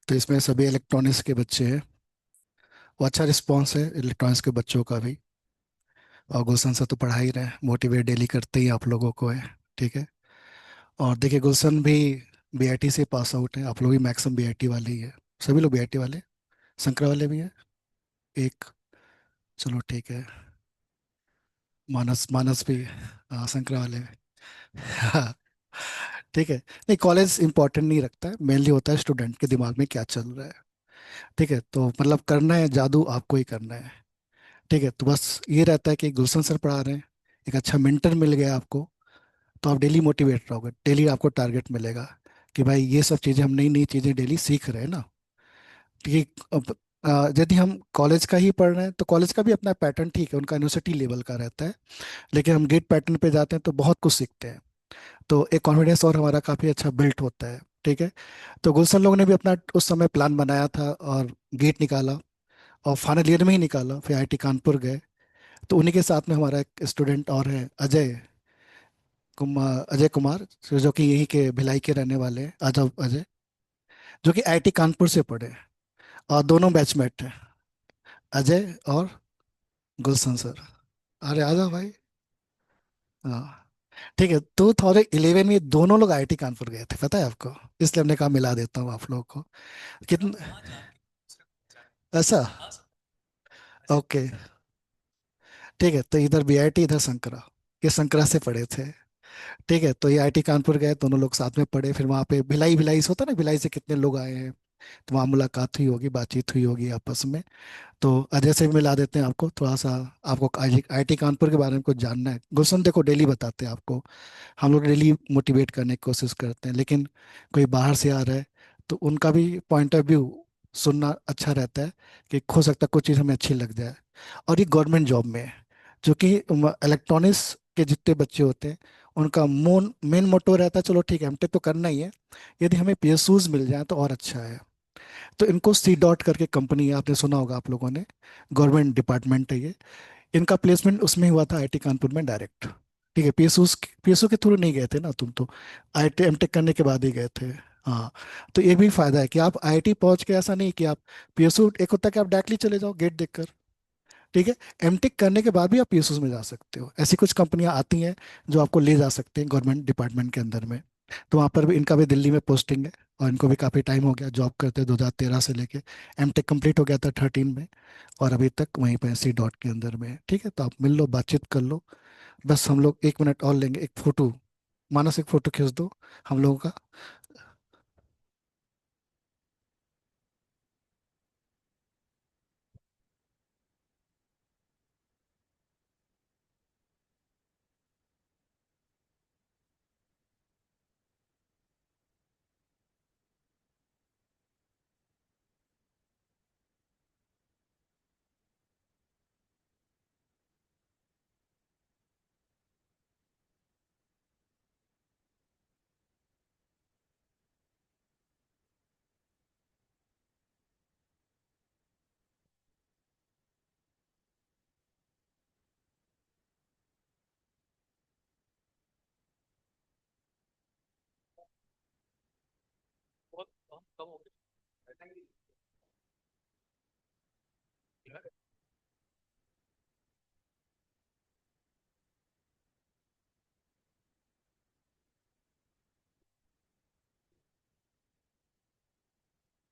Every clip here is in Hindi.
तो इसमें सभी इलेक्ट्रॉनिक्स के बच्चे हैं। वो अच्छा रिस्पॉन्स है इलेक्ट्रॉनिक्स के बच्चों का भी। और गुलशन सर तो पढ़ा ही रहे हैं, मोटिवेट डेली करते ही आप लोगों को है। ठीक है। और देखिए गुलशन भी बीआईटी से पास आउट है, आप लोग भी मैक्सिमम बीआईटी वाले ही है। सभी लोग बीआईटी वाले, शंकर वाले भी है एक। चलो ठीक है। मानस मानस भी, हाँ शंकर वाले भी। हाँ, ठीक है। नहीं, कॉलेज इंपॉर्टेंट नहीं रखता है, मेनली होता है स्टूडेंट के दिमाग में क्या चल रहा है। ठीक है, तो मतलब करना है जादू आपको ही करना है। ठीक है, तो बस ये रहता है कि गुलशन सर पढ़ा रहे हैं, एक अच्छा मेंटर मिल गया आपको, तो आप डेली मोटिवेट रहोगे, डेली आपको टारगेट मिलेगा कि भाई ये सब चीज़ें, हम नई नई चीज़ें डेली सीख रहे हैं ना। ठीक है। अब यदि हम कॉलेज का ही पढ़ रहे हैं तो कॉलेज का भी अपना पैटर्न ठीक है, उनका यूनिवर्सिटी लेवल का रहता है। लेकिन हम गेट पैटर्न पे जाते हैं तो बहुत कुछ सीखते हैं। तो एक कॉन्फिडेंस और हमारा काफ़ी अच्छा बिल्ट होता है। ठीक है। तो गुलशन लोगों ने भी अपना उस समय प्लान बनाया था और गेट निकाला, और फाइनल ईयर में ही निकाला, फिर आईआईटी कानपुर गए। तो उन्हीं के साथ में हमारा एक स्टूडेंट और है, अजय कुमार, जो कि यहीं के भिलाई के रहने वाले हैं, अजय अजय, जो कि आईआईटी कानपुर से पढ़े हैं। और दोनों बैचमेट हैं, अजय और गुलशन सर। अरे आ जाओ भाई। हाँ, ठीक है। 2011 में ये दोनों लोग आईआईटी कानपुर गए थे, पता है आपको? इसलिए हमने कहा मिला देता हूँ आप लोगों को। कितना ऐसा? ओके। ठीक है, तो इधर बीआईटी, इधर शंकरा, ये शंकरा से पढ़े थे। ठीक है, तो ये आईआईटी कानपुर गए, दोनों लोग साथ में पढ़े। फिर वहाँ पे भिलाई, भिलाई से होता है ना, भिलाई से कितने लोग आए हैं, तो वहाँ मुलाकात हुई होगी, बातचीत हुई होगी आपस में। तो अजय से भी मिला देते हैं आपको थोड़ा सा। आपको आईआईटी कानपुर के बारे में कुछ जानना है, गुलशन देखो डेली बताते हैं आपको, हम लोग डेली मोटिवेट करने की कोशिश करते हैं। लेकिन कोई बाहर से आ रहा है तो उनका भी पॉइंट ऑफ व्यू सुनना अच्छा रहता है, कि हो सकता है कुछ चीज़ हमें अच्छी लग जाए। और ये गवर्नमेंट जॉब में है, जो कि इलेक्ट्रॉनिक्स के जितने बच्चे होते हैं, उनका मेन मोटो रहता है, चलो ठीक है हमटेक तो करना ही है, यदि हमें पीएसयूज मिल जाए तो और अच्छा है। तो इनको सी डॉट करके कंपनी है, आपने सुना होगा आप लोगों ने, गवर्नमेंट डिपार्टमेंट है ये। इनका प्लेसमेंट उसमें हुआ था आईआईटी कानपुर में डायरेक्ट। ठीक है, पीएसयू के थ्रू नहीं गए थे ना तुम तो, आईआईटी एमटेक करने के बाद ही गए थे। हाँ, तो ये भी फायदा है कि आप आईआईटी पहुंच के, ऐसा नहीं कि आप पीएसयू, एक होता है कि आप डायरेक्टली चले जाओ गेट देखकर। ठीक है, एमटेक करने के बाद भी आप पीएसयू में जा सकते हो, ऐसी कुछ कंपनियां आती हैं जो आपको ले जा सकते हैं गवर्नमेंट डिपार्टमेंट के अंदर में। तो वहाँ पर भी इनका भी दिल्ली में पोस्टिंग है, और इनको भी काफ़ी टाइम हो गया जॉब करते, 2013 से लेके। एमटेक कंप्लीट हो गया था 13 में, और अभी तक वहीं पे सी डॉट के अंदर में है। ठीक है, तो आप मिल लो, बातचीत कर लो। बस हम लोग 1 मिनट और लेंगे, एक फोटो, मानस एक फोटो खींच दो हम लोगों का।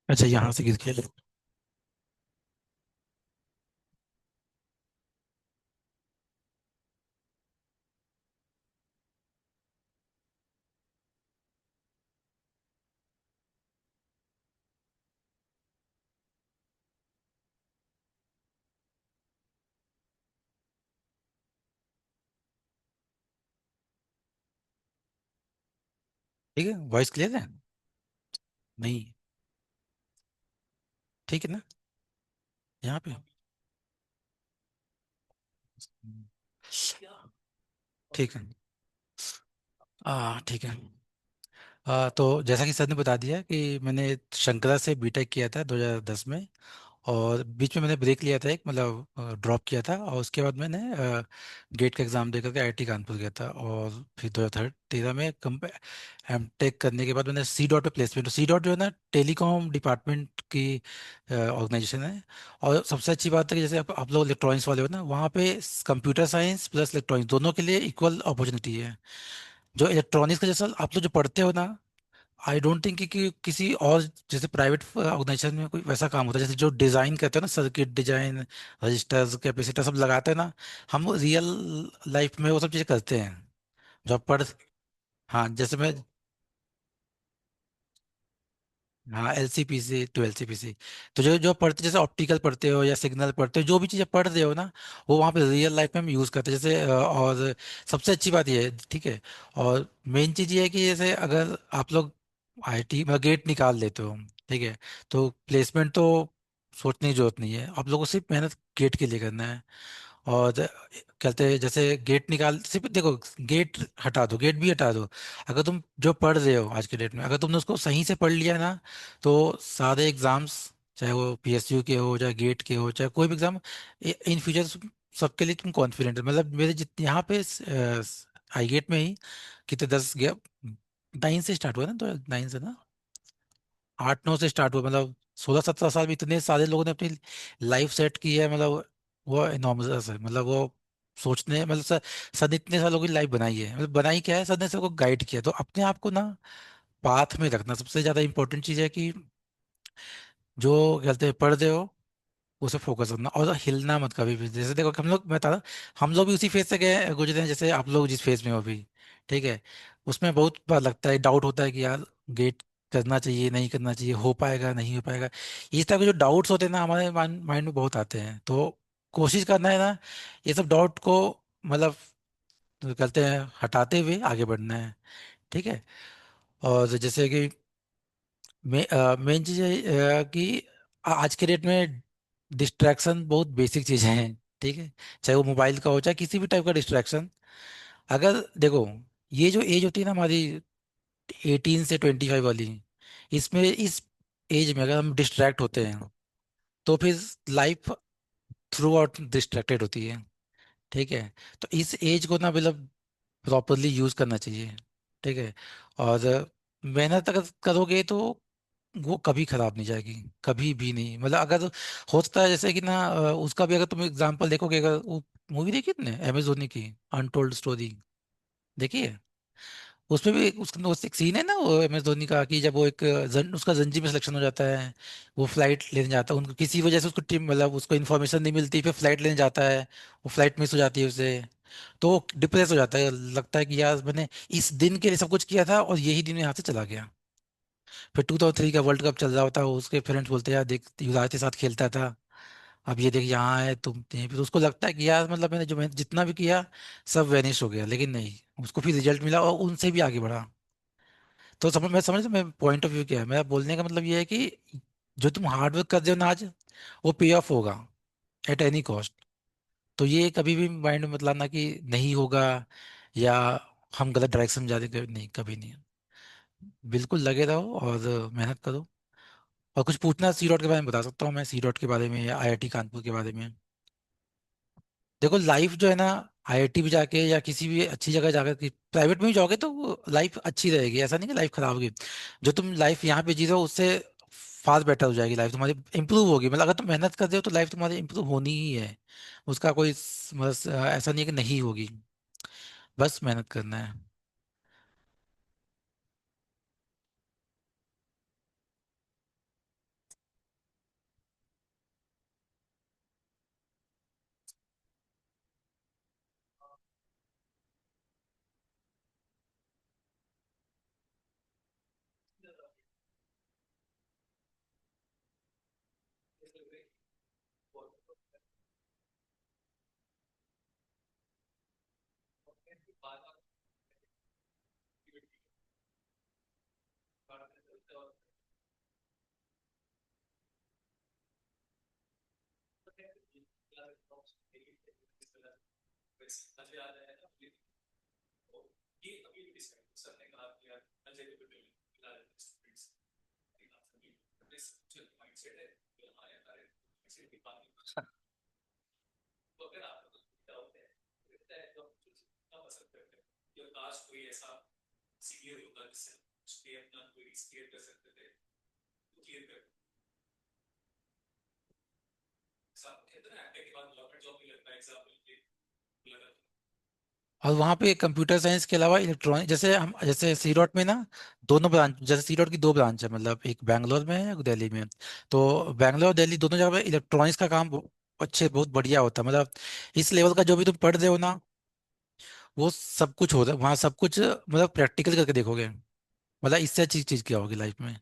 अच्छा, यहाँ से खींच के। ठीक है, वॉइस क्लियर है? नहीं, ठीक है ना? यहाँ पे। हम्म, ठीक है। ठीक है। तो जैसा कि सर ने बता दिया कि मैंने शंकरा से बीटेक किया था 2010 में। और बीच में मैंने ब्रेक लिया था एक, मतलब ड्रॉप किया था, और उसके बाद मैंने गेट का एग्ज़ाम दे करके आईआईटी कानपुर गया था। और फिर 2013 में एम टेक करने के बाद मैंने सी डॉट पे प्लेसमेंट। सी डॉट जो है ना, टेलीकॉम डिपार्टमेंट की ऑर्गेनाइजेशन है। और सबसे अच्छी बात है कि जैसे आप लोग इलेक्ट्रॉनिक्स वाले हो ना, वहाँ पे कंप्यूटर साइंस प्लस इलेक्ट्रॉनिक्स दोनों के लिए इक्वल अपॉर्चुनिटी है। जो इलेक्ट्रॉनिक्स का जैसा आप लोग जो पढ़ते हो ना, आई डोंट थिंक कि किसी और जैसे प्राइवेट ऑर्गेनाइजेशन में कोई वैसा काम होता है, जैसे जो डिजाइन करते हैं ना, सर्किट डिजाइन, रजिस्टर्स, कैपेसिटर सब लगाते हैं ना, हम रियल लाइफ में वो सब चीजें करते हैं जो आप पढ़। हाँ जैसे मैं, हाँ एलसीपीसी टू एलसीपीसी। तो जो जो पढ़ते, जैसे ऑप्टिकल पढ़ते हो या सिग्नल पढ़ते हो, जो भी चीज़ें पढ़ रहे हो ना, वो वहाँ पे रियल लाइफ में हम यूज़ करते हैं। जैसे और सबसे अच्छी बात ये है, ठीक है। और मेन चीज़ ये है कि जैसे अगर आप लोग आईटी में गेट निकाल लेते हो, ठीक है, तो प्लेसमेंट तो सोचने की जरूरत नहीं है, आप लोगों को सिर्फ मेहनत गेट के लिए करना है। और कहते हैं जैसे गेट निकाल, सिर्फ देखो, गेट हटा दो, गेट भी हटा दो, अगर तुम जो पढ़ रहे हो आज के डेट में, अगर तुमने उसको सही से पढ़ लिया ना, तो सारे एग्जाम्स, चाहे वो पीएसयू के हो, चाहे गेट के हो, चाहे कोई भी एग्जाम, इन फ्यूचर सबके लिए तुम कॉन्फिडेंट, मतलब मेरे जितने यहाँ पे आई गेट में ही कितने 10 गया, 9 से स्टार्ट हुआ ना, तो 9 से ना, 8 9 से स्टार्ट हुआ, मतलब 16 17 साल में इतने सारे लोगों ने अपनी लाइफ सेट की है, मतलब वो इनॉर्मस है। मतलब वो सोचने, मतलब सर ने इतने सालों की लाइफ बनाई है, मतलब बनाई क्या है, सर ने सबको गाइड किया। तो अपने आप को ना पाथ में रखना सबसे ज्यादा इंपॉर्टेंट चीज है, कि जो कहते हैं पढ़ रहे हो उसे फोकस करना, और हिलना मत कभी भी। जैसे देखो हम लोग, मैं बता रहा हूँ, हम लोग भी उसी फेज से गए गुजरे हैं, जैसे आप लोग जिस फेज में हो अभी, ठीक है। उसमें बहुत बार लगता है, डाउट होता है कि यार गेट करना चाहिए नहीं करना चाहिए, हो पाएगा नहीं हो पाएगा। इस तरह के जो डाउट्स होते हैं ना, हमारे माइंड में बहुत आते हैं। तो कोशिश करना है ना, ये सब डाउट को, मतलब कहते हैं हटाते हुए आगे बढ़ना है, ठीक है। और जैसे कि मेन चीज़ है कि आज के डेट में डिस्ट्रैक्शन बहुत बेसिक चीज़ें हैं, ठीक है। चाहे वो मोबाइल का हो, चाहे किसी भी टाइप का डिस्ट्रैक्शन। अगर देखो, ये जो एज होती है ना हमारी, 18 से 25 वाली, इसमें इस एज में अगर हम डिस्ट्रैक्ट होते हैं, तो फिर लाइफ थ्रू आउट डिस्ट्रैक्टेड होती है, ठीक है। तो इस एज को ना, मतलब प्रॉपरली यूज करना चाहिए, ठीक है। और मेहनत अगर करोगे तो वो कभी खराब नहीं जाएगी, कभी भी नहीं। मतलब अगर होता है जैसे कि ना, उसका भी अगर तुम एग्जांपल देखोगे, अगर वो मूवी देखी तुमने एम एस धोनी की, अनटोल्ड स्टोरी, देखिए, उसमें भी उसका एक सीन है ना, वो एम एस धोनी का, कि जब वो एक उसका रणजी में सिलेक्शन हो जाता है, वो फ्लाइट लेने जाता है, उनको किसी वजह से उसको टीम, मतलब उसको इन्फॉर्मेशन नहीं मिलती, फिर फ्लाइट लेने जाता है, वो फ्लाइट मिस हो जाती है उसे, तो डिप्रेस हो जाता है, लगता है कि यार मैंने इस दिन के लिए सब कुछ किया था और यही दिन यहाँ से चला गया। फिर 2003 का वर्ल्ड कप चल रहा होता है, उसके फ्रेंड्स बोलते हैं यार देख, युवराज के साथ खेलता था, अब ये देख यहाँ है तुम नहीं। फिर उसको लगता है कि यार मतलब मैंने जितना भी किया सब वेनिश हो गया, लेकिन नहीं, उसको फिर रिजल्ट मिला और उनसे भी आगे बढ़ा। तो समझ मैं पॉइंट ऑफ व्यू क्या है, मेरा बोलने का मतलब ये है कि जो तुम हार्ड वर्क कर रहे हो ना आज, वो पे ऑफ होगा एट एनी कॉस्ट। तो ये कभी भी माइंड में मत लाना कि नहीं होगा, या हम गलत डायरेक्शन में जा रहे हैं, नहीं, कभी नहीं। बिल्कुल लगे रहो और मेहनत करो। और कुछ पूछना सी डॉट के बारे में, बता सकता हूँ मैं, सी डॉट के बारे में या आईआईटी कानपुर के बारे में। देखो लाइफ जो है ना, आईआईटी भी जाके या किसी भी अच्छी जगह जाकर, प्राइवेट में भी जाओगे तो लाइफ अच्छी रहेगी, ऐसा नहीं कि लाइफ खराब होगी। जो तुम लाइफ यहाँ पे जी रहे हो उससे फार बेटर हो जाएगी, लाइफ तुम्हारी इंप्रूव होगी। मतलब अगर तुम मेहनत कर रहे हो तो लाइफ तुम्हारी इंप्रूव होनी ही है, उसका कोई ऐसा नहीं है कि नहीं होगी, बस मेहनत करना है। और वहाँ पे कंप्यूटर साइंस के अलावा इलेक्ट्रॉनिक, जैसे हम जैसे सी डॉट में ना दोनों ब्रांच, जैसे सी डॉट की दो ब्रांच है, मतलब एक बैंगलोर में है एक दिल्ली में है। तो बैंगलोर और दिल्ली दोनों जगह पे इलेक्ट्रॉनिक्स का काम अच्छे बहुत बढ़िया होता है, मतलब इस लेवल का जो भी तुम पढ़ रहे हो ना, वो सब कुछ होता है वहाँ, सब कुछ मतलब प्रैक्टिकल करके देखोगे। मतलब इससे अच्छी चीज़ क्या होगी लाइफ में?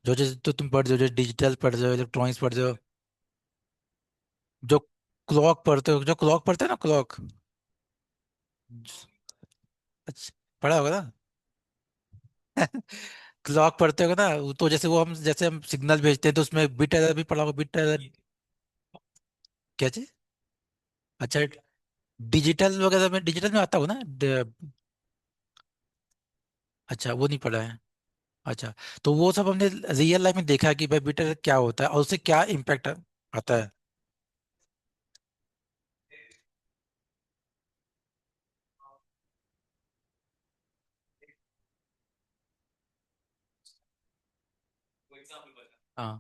जो जो तो तुम पढ़ रहे हो, जो डिजिटल पढ़ रहे हो, इलेक्ट्रॉनिक्स पढ़ रहे हो, जो क्लॉक पढ़ते हो, जो क्लॉक पढ़ते हैं ना, क्लॉक। अच्छा, पढ़ा होगा ना। क्लॉक पढ़ते हो ना, वो तो जैसे वो हम जैसे हम सिग्नल भेजते हैं तो उसमें बिट एरर भी पढ़ा होगा, बिट एरर। क्या चीज? अच्छा, डिजिटल वगैरह में, डिजिटल में आता हो ना अच्छा, वो नहीं पढ़ा है। अच्छा, तो वो सब हमने रियल लाइफ में देखा है कि भाई बिट एरर क्या होता है और उससे क्या इम्पैक्ट आता है। हाँ,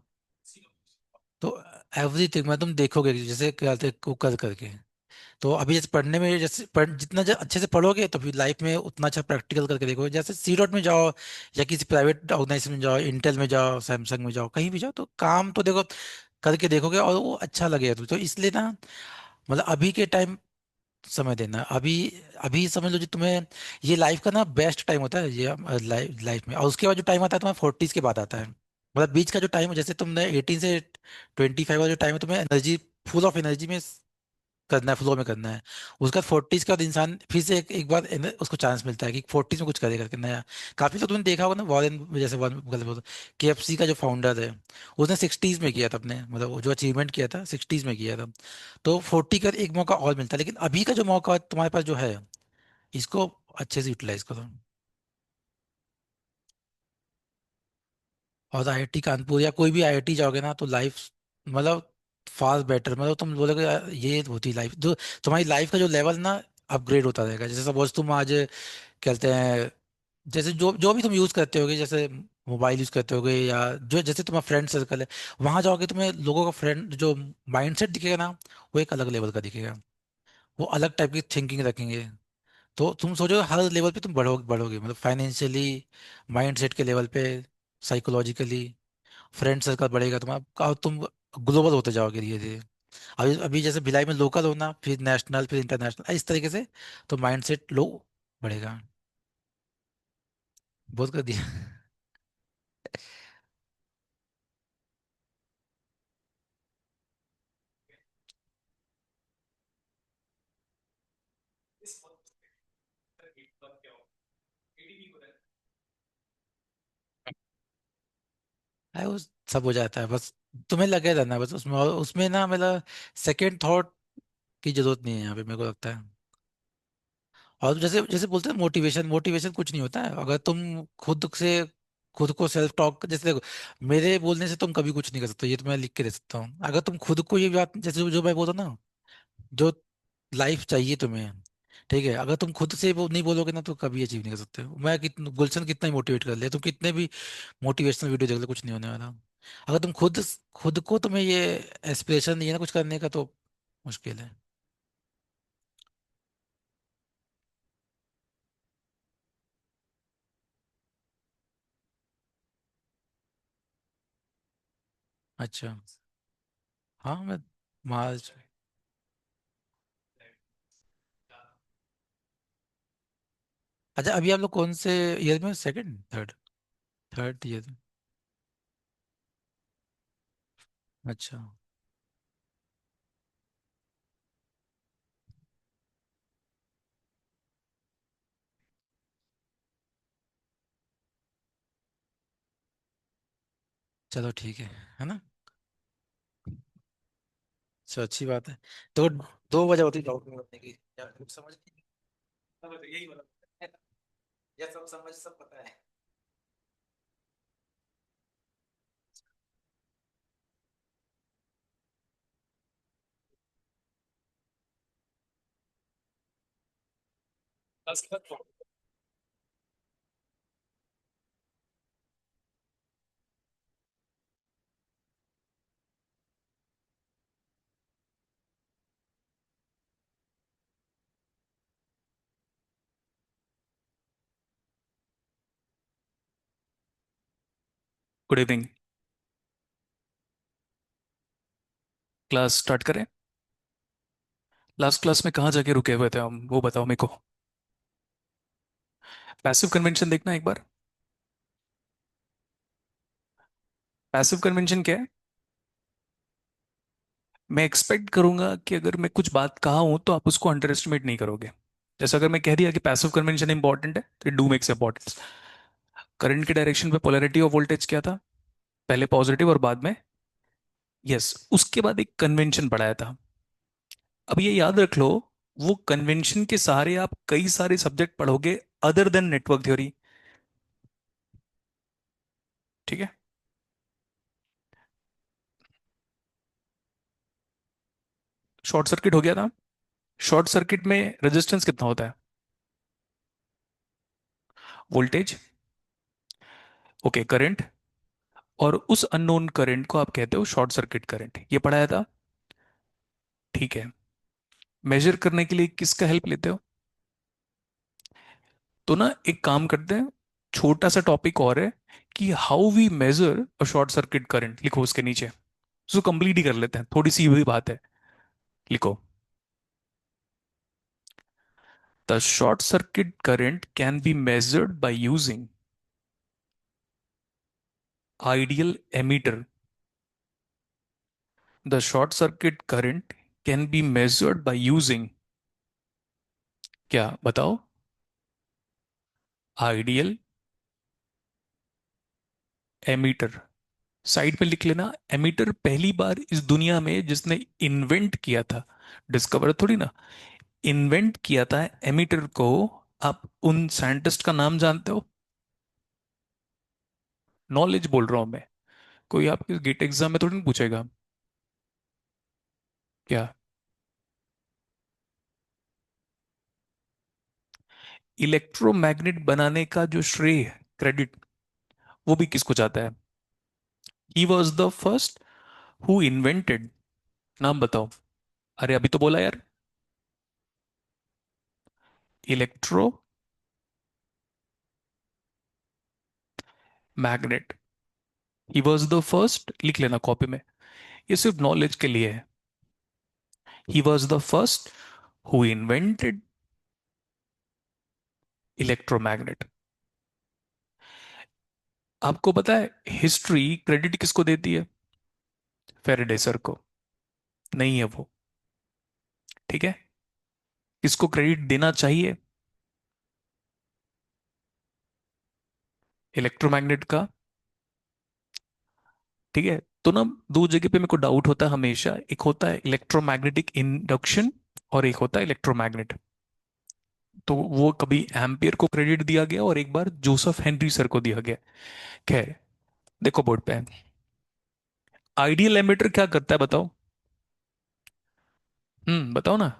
तो एवरीथिंग में तुम देखोगे कि जैसे क्या कहते हैं, को कर करके। तो अभी जैसे पढ़ने में, जैसे जितना अच्छे से पढ़ोगे तो फिर लाइफ में उतना अच्छा प्रैक्टिकल करके देखोगे। जैसे सी डॉट में जाओ या किसी प्राइवेट ऑर्गेनाइजेशन में जाओ, इंटेल में जाओ, सैमसंग में जाओ, कहीं भी जाओ, तो काम तो देखो करके देखोगे और वो अच्छा लगेगा तुम्हें। तो इसलिए ना, मतलब अभी के टाइम समय देना अभी। अभी समझ लो जी तुम्हें, ये लाइफ का ना बेस्ट टाइम होता है ये लाइफ में। और उसके बाद जो टाइम आता है तुम्हारे फोर्टीज के बाद आता है। मतलब बीच का जो टाइम है, जैसे तुमने 18 से 25 वाला जो टाइम है, तुम्हें एनर्जी, फुल ऑफ एनर्जी में करना है, फ्लो में करना है। उसका फोर्टीज के बाद इंसान फिर से एक बार उसको चांस मिलता है कि फोर्टीज में कुछ करेगा करके नया। काफी तो तुमने देखा होगा ना, वॉरेन, जैसे वॉरेन KFC का जो फाउंडर है, उसने सिक्सटीज में किया था अपने, मतलब वो जो अचीवमेंट किया था सिक्सटीज में किया था। तो 40 का एक मौका और मिलता है, लेकिन अभी का जो मौका तुम्हारे पास जो है, इसको अच्छे से यूटिलाइज करो। और IIT कानपुर या कोई भी IIT जाओगे ना, तो लाइफ मतलब फार बेटर, मतलब तुम बोलोगे यार, ये होती लाइफ जो तुम्हारी लाइफ का जो लेवल ना अपग्रेड होता रहेगा। जैसे सपोज तुम आज कहते हैं, जैसे जो जो भी तुम यूज करते होगे, जैसे मोबाइल यूज करते होगे या जो जैसे तुम्हारा फ्रेंड सर्कल है, वहां जाओगे तुम्हें लोगों का फ्रेंड जो माइंडसेट दिखेगा ना, वो एक अलग लेवल का दिखेगा। वो अलग टाइप की थिंकिंग रखेंगे। तो तुम सोचो हर लेवल पे तुम बढ़ोगे बढ़ोगे, मतलब फाइनेंशियली, माइंडसेट के लेवल पे, साइकोलॉजिकली, फ्रेंड सर्कल बढ़ेगा तुम्हारा और तुम ग्लोबल होते जाओगे धीरे धीरे। अभी अभी जैसे भिलाई में लोकल होना, फिर नेशनल, फिर इंटरनेशनल, इस तरीके से तो माइंडसेट लो बढ़ेगा। बहुत कर दिया। है वो, सब हो जाता है बस। तुम्हें लगे रहना है बस उसमें, और उसमें ना मतलब सेकंड थॉट की जरूरत नहीं है यहाँ पे, मेरे को लगता है। और जैसे जैसे बोलते हैं मोटिवेशन, मोटिवेशन कुछ नहीं होता है अगर तुम खुद से, खुद को सेल्फ टॉक, जैसे देखो, मेरे बोलने से तुम कभी कुछ नहीं कर सकते, ये तो मैं लिख के दे सकता हूँ। अगर तुम खुद को ये बात, जैसे जो मैं बोलता हूँ ना, जो लाइफ चाहिए तुम्हें, ठीक है, अगर तुम खुद से वो नहीं बोलोगे ना, तो कभी अचीव नहीं कर सकते। मैं कितना, गुलशन कितना ही मोटिवेट कर ले, तुम कितने भी मोटिवेशनल वीडियो देख लो, कुछ नहीं होने वाला। अगर तुम खुद खुद को, तुम्हें ये एस्पिरेशन नहीं है ना कुछ करने का, तो मुश्किल है। अच्छा, हाँ मैं मार्च। अच्छा, अभी आप लोग कौन से ईयर में, सेकंड, थर्ड? थर्ड ईयर में। अच्छा, चलो ठीक है ना। चलो अच्छी बात है। तो 2 बजे होती जॉब करने की, यार कुछ समझ नहीं। समझ यही वाला, ये सब समझ सब पता है। Good evening. क्लास स्टार्ट करें। लास्ट क्लास में कहाँ जाके रुके हुए थे हम, वो बताओ मेरे को। पैसिव कन्वेंशन देखना एक बार। पैसिव कन्वेंशन क्या है? मैं एक्सपेक्ट करूंगा कि अगर मैं कुछ बात कहा हूं तो आप उसको अंडर एस्टिमेट नहीं करोगे। जैसे अगर मैं कह दिया कि पैसिव कन्वेंशन इंपॉर्टेंट है तो डू मेक्स इंपॉर्टेंस। करंट के डायरेक्शन पे पोलैरिटी ऑफ वोल्टेज क्या था? पहले पॉजिटिव और बाद में यस। उसके बाद एक कन्वेंशन पढ़ाया था। अब ये याद रख लो, वो कन्वेंशन के सहारे आप कई सारे सब्जेक्ट पढ़ोगे अदर देन नेटवर्क थ्योरी। ठीक है। शॉर्ट सर्किट हो गया था। शॉर्ट सर्किट में रेजिस्टेंस कितना होता है? वोल्टेज। Okay, current. और उस अननोन करंट को आप कहते हो शॉर्ट सर्किट करंट, ये पढ़ाया था। ठीक है। मेजर करने के लिए किसका हेल्प लेते हो? तो ना एक काम करते हैं, छोटा सा टॉपिक और है कि how we measure a short circuit current, लिखो उसके नीचे। उसको कंप्लीट ही कर लेते हैं, थोड़ी सी हुई बात है। लिखो, the short circuit current can be measured by using ideal ammeter. The short circuit current can be measured by using, क्या बताओ? Ideal ammeter. साइड में लिख लेना, एमीटर पहली बार इस दुनिया में जिसने इन्वेंट किया था, डिस्कवर थोड़ी ना, इन्वेंट किया था एमीटर को। आप उन साइंटिस्ट का नाम जानते हो? नॉलेज बोल रहा हूं मैं, कोई आपके गेट एग्जाम में थोड़ी ना पूछेगा। क्या? इलेक्ट्रोमैग्नेट बनाने का जो श्रेय, क्रेडिट, वो भी किसको जाता है? He was the first who invented. नाम बताओ। अरे अभी तो बोला यार, electro magnet. He was the first, लिख लेना कॉपी में, ये सिर्फ नॉलेज के लिए है। He was the first who invented electromagnet. आपको पता है हिस्ट्री क्रेडिट किसको देती है? फेरेडे सर को। नहीं है वो। ठीक है। किसको क्रेडिट देना चाहिए? इलेक्ट्रोमैग्नेट का। ठीक है। तो ना दो जगह पे मेरे को डाउट होता है हमेशा, एक होता है इलेक्ट्रोमैग्नेटिक इंडक्शन और एक होता है इलेक्ट्रोमैग्नेट। तो वो कभी एम्पियर को क्रेडिट दिया गया और एक बार जोसेफ हेनरी सर को दिया गया। खैर, देखो बोर्ड पे, आइडियल एमीटर क्या करता है बताओ? बताओ ना।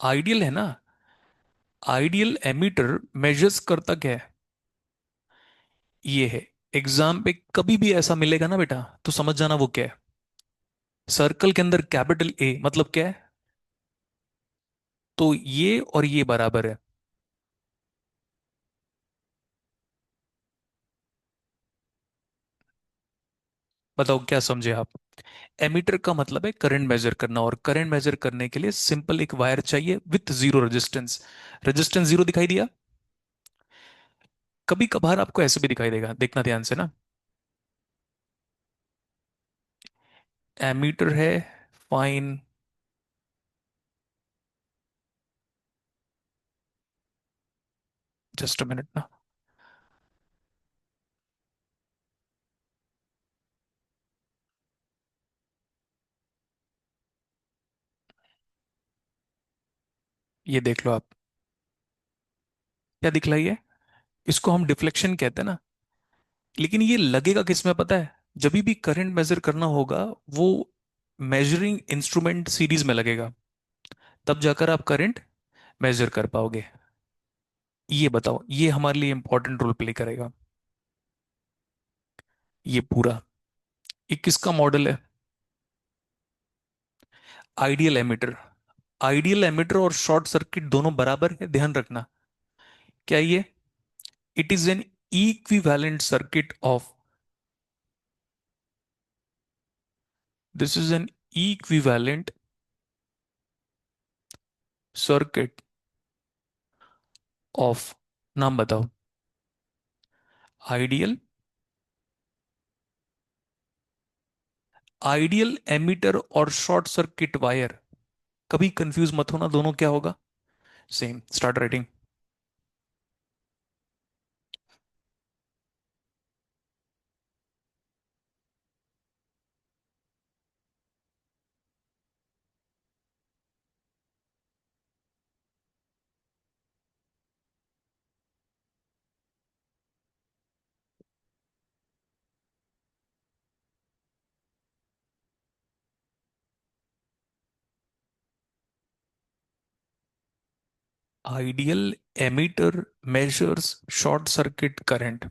आइडियल है ना। आइडियल एमीटर मेजर्स करता क्या है? ये है। एग्जाम पे कभी भी ऐसा मिलेगा ना बेटा, तो समझ जाना वो क्या है। सर्कल के अंदर कैपिटल ए मतलब क्या है? तो ये और ये बराबर है। बताओ क्या समझे आप? एमीटर का मतलब है करंट मेजर करना, और करंट मेजर करने के लिए सिंपल एक वायर चाहिए with zero resistance. Resistance zero दिखाई दिया? कभी कभार आपको ऐसे भी दिखाई देगा, देखना ध्यान से ना। एमीटर है, फाइन। जस्ट अ मिनट ना। ये देख लो आप, क्या दिखलाई है? इसको हम डिफ्लेक्शन कहते हैं ना। लेकिन ये लगेगा किसमें पता है? जब भी करंट मेजर करना होगा, वो मेजरिंग इंस्ट्रूमेंट सीरीज में लगेगा, तब जाकर आप करंट मेजर कर पाओगे। ये बताओ, ये हमारे लिए इंपॉर्टेंट रोल प्ले करेगा। ये पूरा, ये किसका मॉडल है? Ideal emitter. आइडियल एमिटर और शॉर्ट सर्किट दोनों बराबर है, ध्यान रखना। क्या ये? It is an equivalent circuit of, this is an equivalent circuit of, नाम बताओ। आइडियल, आइडियल एमिटर और शॉर्ट सर्किट वायर। कभी कंफ्यूज मत होना, दोनों क्या होगा? Same. Start writing. Ideal emitter measures short circuit current.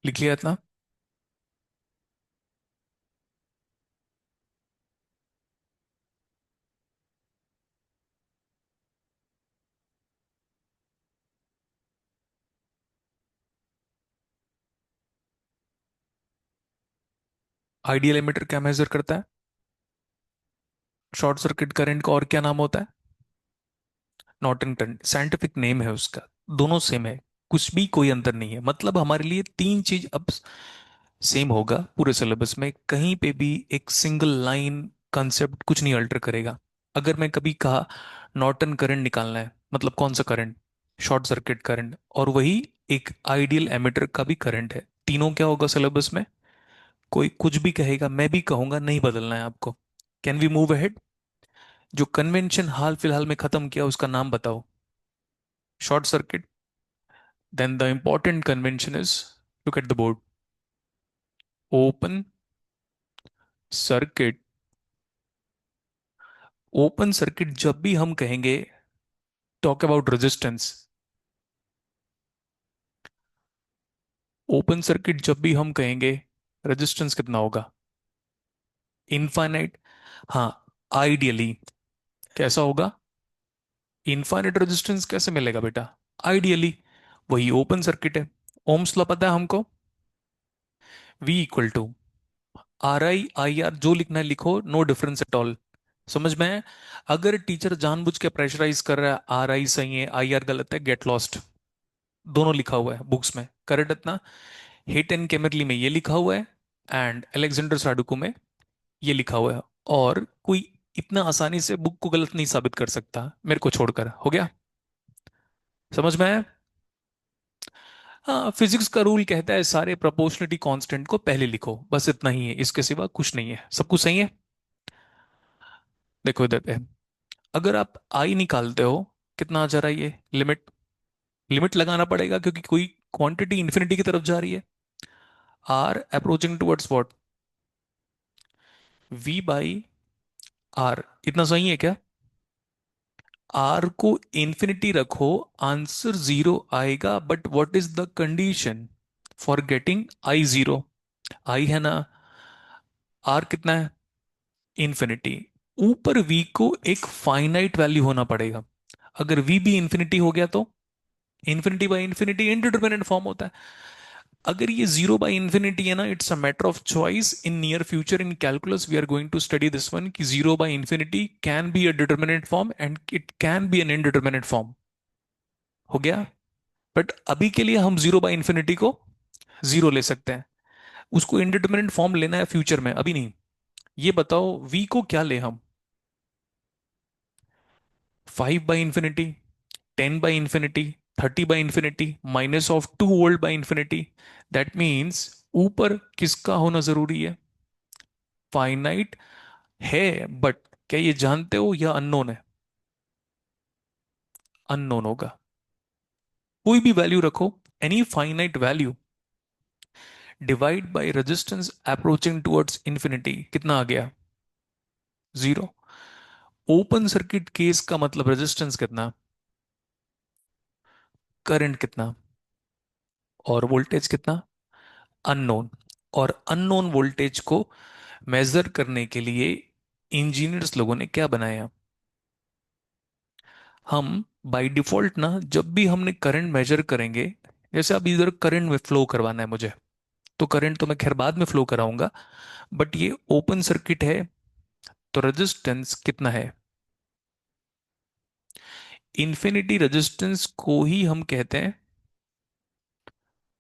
लिख लिया इतना? आइडियल एमिटर क्या मेजर करता है? शॉर्ट सर्किट करंट का और क्या नाम होता है? नॉर्टन करंट, साइंटिफिक नेम है उसका। दोनों सेम है, कुछ भी कोई अंतर नहीं है। मतलब हमारे लिए तीन चीज अब सेम होगा पूरे सिलेबस में, कहीं पे भी एक सिंगल लाइन कंसेप्ट कुछ नहीं अल्टर करेगा। अगर मैं कभी कहा नॉर्टन करंट निकालना है, मतलब कौन सा करंट? Short circuit current. और वही एक आइडियल एमिटर का भी करंट है। तीनों क्या होगा सिलेबस में? कोई कुछ भी कहेगा, मैं भी कहूंगा, नहीं बदलना है आपको। Can we move ahead? जो कन्वेंशन हाल फिलहाल में खत्म किया उसका नाम बताओ। Short circuit. Then the important convention is, look at the board, open circuit. Open circuit जब भी हम कहेंगे, talk about resistance. Open circuit जब भी हम कहेंगे, रेजिस्टेंस कितना होगा? इनफाइनाइट। हाँ, आइडियली कैसा होगा? इनफाइनाइट रेजिस्टेंस कैसे मिलेगा बेटा? आइडियली। वही ओपन सर्किट है। ओम्स लॉ पता है हमको? V equal to RI IR, जो लिखना है लिखो, नो डिफरेंस एट ऑल। समझ में है? अगर टीचर जानबूझ के प्रेशराइज कर रहा है, RI सही है, IR गलत है, गेट लॉस्ट। दोनों लिखा हुआ है बुक्स में, करेक्ट इतना? हिट एंड केमरली में ये लिखा हुआ है, एंड अलेक्जेंडर साडुको में ये लिखा हुआ है। और कोई इतना आसानी से बुक को गलत नहीं साबित कर सकता, मेरे को छोड़कर। हो गया? समझ में आया? हाँ, फिजिक्स का रूल कहता है सारे प्रोपोर्शनलिटी कांस्टेंट को पहले लिखो, बस इतना ही है, इसके सिवा कुछ नहीं है। सब कुछ सही है? देखो इधर पे, अगर आप आई निकालते हो, कितना आ जा रहा है ये? लिमिट, लिमिट लगाना पड़ेगा क्योंकि कोई क्वांटिटी इंफिनिटी की तरफ जा रही है। R approaching towards what? V by R. इतना सही है क्या? आर को इंफिनिटी रखो, आंसर जीरो आएगा, but what is the condition for getting I zero? I है ना? आर कितना है? इंफिनिटी। ऊपर V को एक फाइनाइट वैल्यू होना पड़ेगा। अगर V भी इंफिनिटी हो गया तो infinity by infinity indeterminate form होता है। अगर ये जीरो बाई इंफिनिटी है ना, it's a matter of choice. In near future in calculus we are going to study this one, कि zero by infinity can be a determinate form and it can be an indeterminate form. हो गया? बट अभी के लिए हम जीरो बाई इंफिनिटी को जीरो ले सकते हैं। उसको इनडिटरमिनेट फॉर्म लेना है फ्यूचर में, अभी नहीं। ये बताओ V को क्या ले हम? 5 by infinity, 10 by infinity, 30 by infinity, -2 volt by infinity. That means ऊपर किसका होना जरूरी है? फाइनाइट है, बट क्या ये जानते हो या अननोन है? अननोन होगा। कोई भी वैल्यू रखो, any finite value, divide by resistance approaching towards infinity, कितना आ गया? जीरो। ओपन सर्किट केस का मतलब रेजिस्टेंस कितना, करंट कितना, और वोल्टेज कितना, अननोन। और अननोन वोल्टेज को मेजर करने के लिए इंजीनियर्स लोगों ने क्या बनाया? हम बाय डिफॉल्ट ना, जब भी हमने करंट मेजर करेंगे, जैसे अब इधर करंट में फ्लो करवाना है मुझे, तो करंट तो मैं खैर बाद में फ्लो कराऊंगा, बट ये ओपन सर्किट है, तो रेजिस्टेंस कितना है? इन्फिनिटी रेजिस्टेंस को ही हम कहते हैं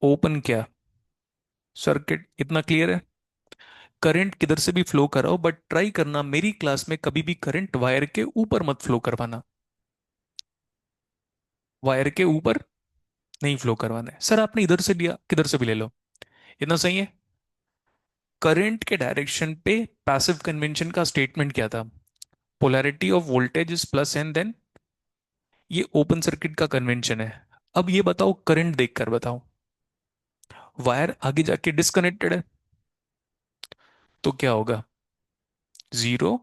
ओपन क्या, सर्किट। इतना क्लियर है? करंट किधर से भी फ्लो कराओ, बट ट्राई करना मेरी क्लास में कभी भी करंट वायर के ऊपर मत फ्लो करवाना। वायर के ऊपर नहीं फ्लो करवाना है। सर आपने इधर से लिया, किधर से भी ले लो, इतना सही है। करंट के डायरेक्शन पे पैसिव कन्वेंशन का स्टेटमेंट क्या था? Polarity of voltage is plus and then, ये ओपन सर्किट का कन्वेंशन है। अब ये बताओ, करंट देखकर बताओ, वायर आगे जाके डिस्कनेक्टेड है, तो क्या होगा? जीरो।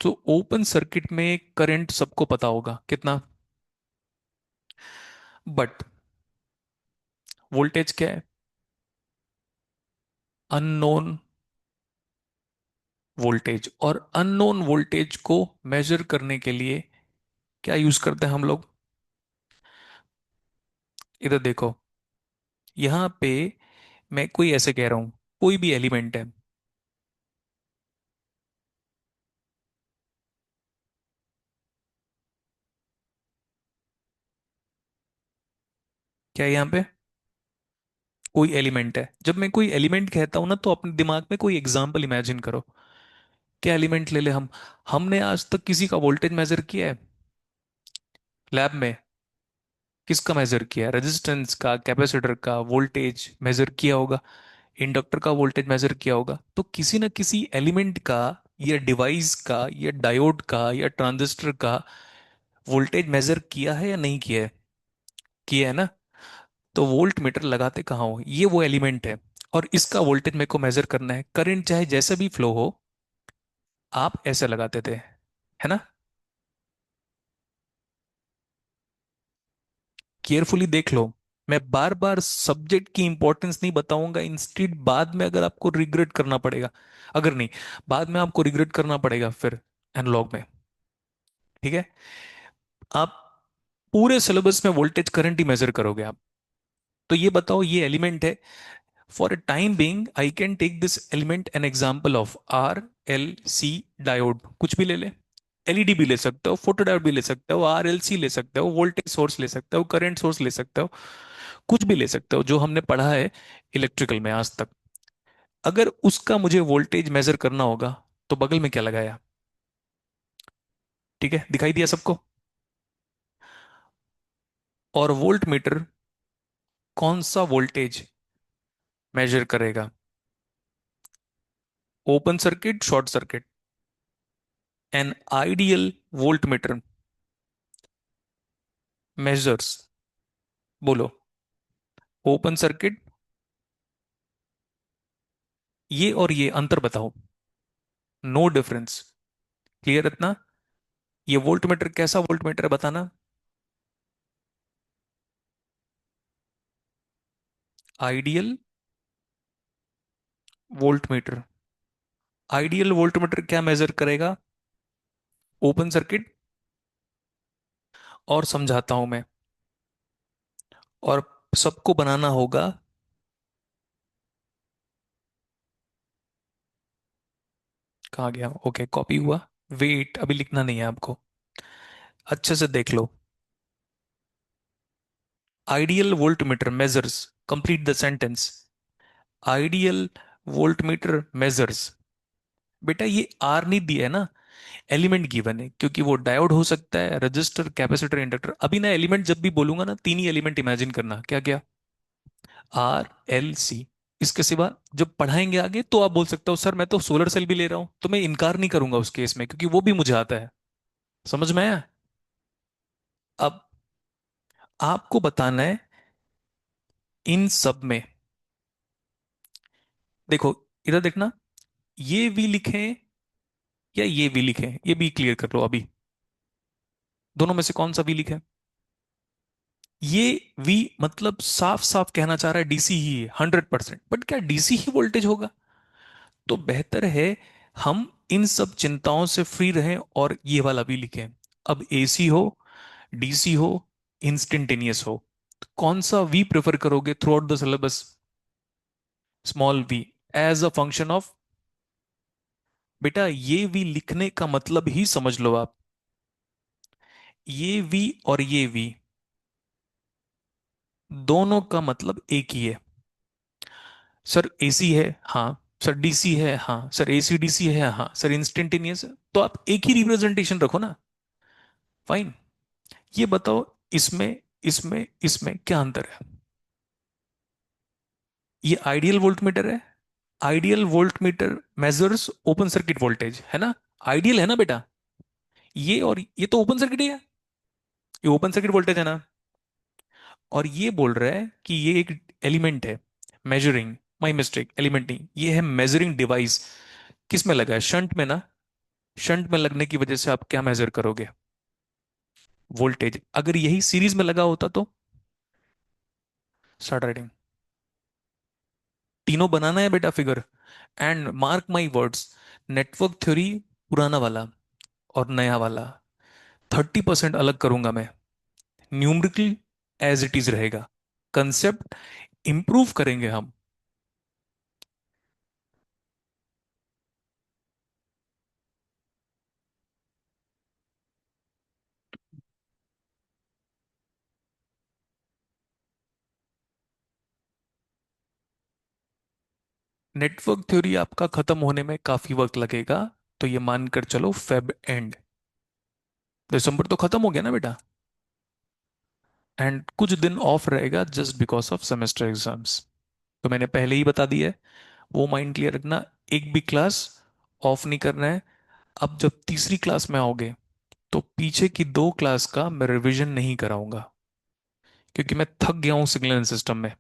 तो ओपन सर्किट में करंट सबको पता होगा कितना, बट वोल्टेज क्या है? Unknown voltage. और अननोन वोल्टेज को मेजर करने के लिए क्या यूज करते हैं हम लोग? इधर देखो, यहां पे मैं कोई ऐसे कह रहा हूं, कोई भी एलिमेंट है, क्या है यहाँ पे? कोई एलिमेंट है। जब मैं कोई एलिमेंट कहता हूं ना, तो अपने दिमाग में कोई एग्जांपल इमेजिन करो। क्या एलिमेंट ले ले हम? हमने आज तक किसी का वोल्टेज मेजर किया है लैब में? किसका मेजर किया है? रेजिस्टेंस का, कैपेसिटर का वोल्टेज मेजर किया होगा, इंडक्टर का वोल्टेज मेजर किया होगा। तो किसी ना किसी एलिमेंट का, या डिवाइस का, या डायोड का, या ट्रांजिस्टर का वोल्टेज मेजर किया है या नहीं किया है? किया है ना? तो वोल्ट मीटर लगाते कहाँ हो? ये वो एलिमेंट है, और इसका वोल्टेज मेरे को मेजर करना है। करंट चाहे जैसा भी फ्लो हो, आप ऐसे लगाते थे, है ना? केयरफुली देख लो, मैं बार बार सब्जेक्ट की इंपॉर्टेंस नहीं बताऊंगा, इंस्टीड बाद में अगर आपको रिग्रेट करना पड़ेगा, अगर नहीं, बाद में आपको रिग्रेट करना पड़ेगा फिर एनालॉग में। ठीक है? आप पूरे सिलेबस में वोल्टेज करंट ही मेजर करोगे आप। तो ये बताओ, ये एलिमेंट है, for a time being I can take this element an example of R L C diode, कुछ भी ले ले, एलईडी भी ले सकते हो, फोटो डायोड भी ले सकते हो, आर एल सी ले सकते हो, वोल्टेज सोर्स ले सकते हो, करंट सोर्स ले सकते हो, कुछ भी ले सकते हो जो हमने पढ़ा है इलेक्ट्रिकल में आज तक। अगर उसका मुझे वोल्टेज मेजर करना होगा, तो बगल में क्या लगाया? ठीक है, दिखाई दिया सबको? और वोल्ट मीटर कौन सा वोल्टेज मेजर करेगा? Open circuit, short circuit? An ideal voltmeter measures, बोलो, ओपन सर्किट, ये और ये अंतर बताओ, नो डिफरेंस। क्लियर इतना? ये वोल्ट मीटर कैसा वोल्ट मीटर है बताना? Ideal volt meter. Ideal volt meter क्या मेजर करेगा? Open circuit. और समझाता हूं मैं, और सबको बनाना होगा। कहाँ गया? ओके, कॉपी हुआ। वेट, अभी लिखना नहीं है आपको, अच्छे से देख लो। Ideal voltmeter measures, complete the sentence. Ideal voltmeter measures, बेटा ये आर नहीं दिया है ना, एलिमेंट गिवन है, क्योंकि वो डायोड हो सकता है, रजिस्टर, कैपेसिटर, इंडक्टर। अभी ना एलिमेंट जब भी बोलूंगा ना, तीन ही एलिमेंट इमेजिन करना, क्या क्या? R L C. इसके सिवा जब पढ़ाएंगे आगे, तो आप बोल सकते हो सर मैं तो सोलर सेल भी ले रहा हूं, तो मैं इनकार नहीं करूंगा उस केस में, क्योंकि वो भी मुझे आता है। समझ में आया? अब आपको बताना है इन सब में, देखो इधर देखना, ये वी लिखें या ये वी लिखें, ये भी क्लियर कर लो अभी। दोनों में से कौन सा वी लिखें? ये वी मतलब साफ साफ कहना चाह रहा है डीसी ही है 100%, बट क्या डीसी ही वोल्टेज होगा? तो बेहतर है हम इन सब चिंताओं से फ्री रहें और ये वाला भी लिखें। अब एसी हो, डीसी हो, इंस्टेंटेनियस हो, तो कौन सा वी प्रेफर करोगे throughout the syllabus? Small V as a function of, बेटा ये वी लिखने का मतलब ही समझ लो आप, ये वी और ये वी दोनों का मतलब एक ही है। सर एसी है, हाँ। सर डीसी है, हाँ। सर एसी डीसी है, हाँ। सर इंस्टेंटेनियस है, तो आप एक ही रिप्रेजेंटेशन रखो ना। फाइन। ये बताओ, इसमें इसमें इसमें क्या अंतर है? ये आइडियल वोल्ट मीटर है। Ideal voltmeter measures open circuit voltage, है ना? आइडियल है ना बेटा? ये और ये तो ओपन सर्किट ही है, ये ओपन सर्किट वोल्टेज है ना? और ये बोल रहा है कि ये एक एलिमेंट है मेजरिंग, माई मिस्टेक, एलिमेंट नहीं, ये है मेजरिंग डिवाइस। किस में लगा है? शंट में ना। शंट में लगने की वजह से आप क्या मेजर करोगे? वोल्टेज। अगर यही सीरीज में लगा होता तो? Start writing. तीनों बनाना है बेटा figure. And mark my words, network theory पुराना वाला और नया वाला 30% अलग करूंगा मैं। न्यूमरिकल एज इट इज रहेगा, कंसेप्ट इंप्रूव करेंगे हम। नेटवर्क थ्योरी आपका खत्म होने में काफी वक्त लगेगा, तो ये मानकर चलो फेब एंड। दिसंबर तो खत्म हो गया ना बेटा। एंड कुछ दिन ऑफ रहेगा just because of semester exams, तो मैंने पहले ही बता दिया है, वो माइंड क्लियर रखना। एक भी क्लास ऑफ नहीं करना है। अब जब तीसरी क्लास में आओगे तो पीछे की 2 क्लास का मैं रिवीजन नहीं कराऊंगा, क्योंकि मैं थक गया हूं सिग्नल सिस्टम में।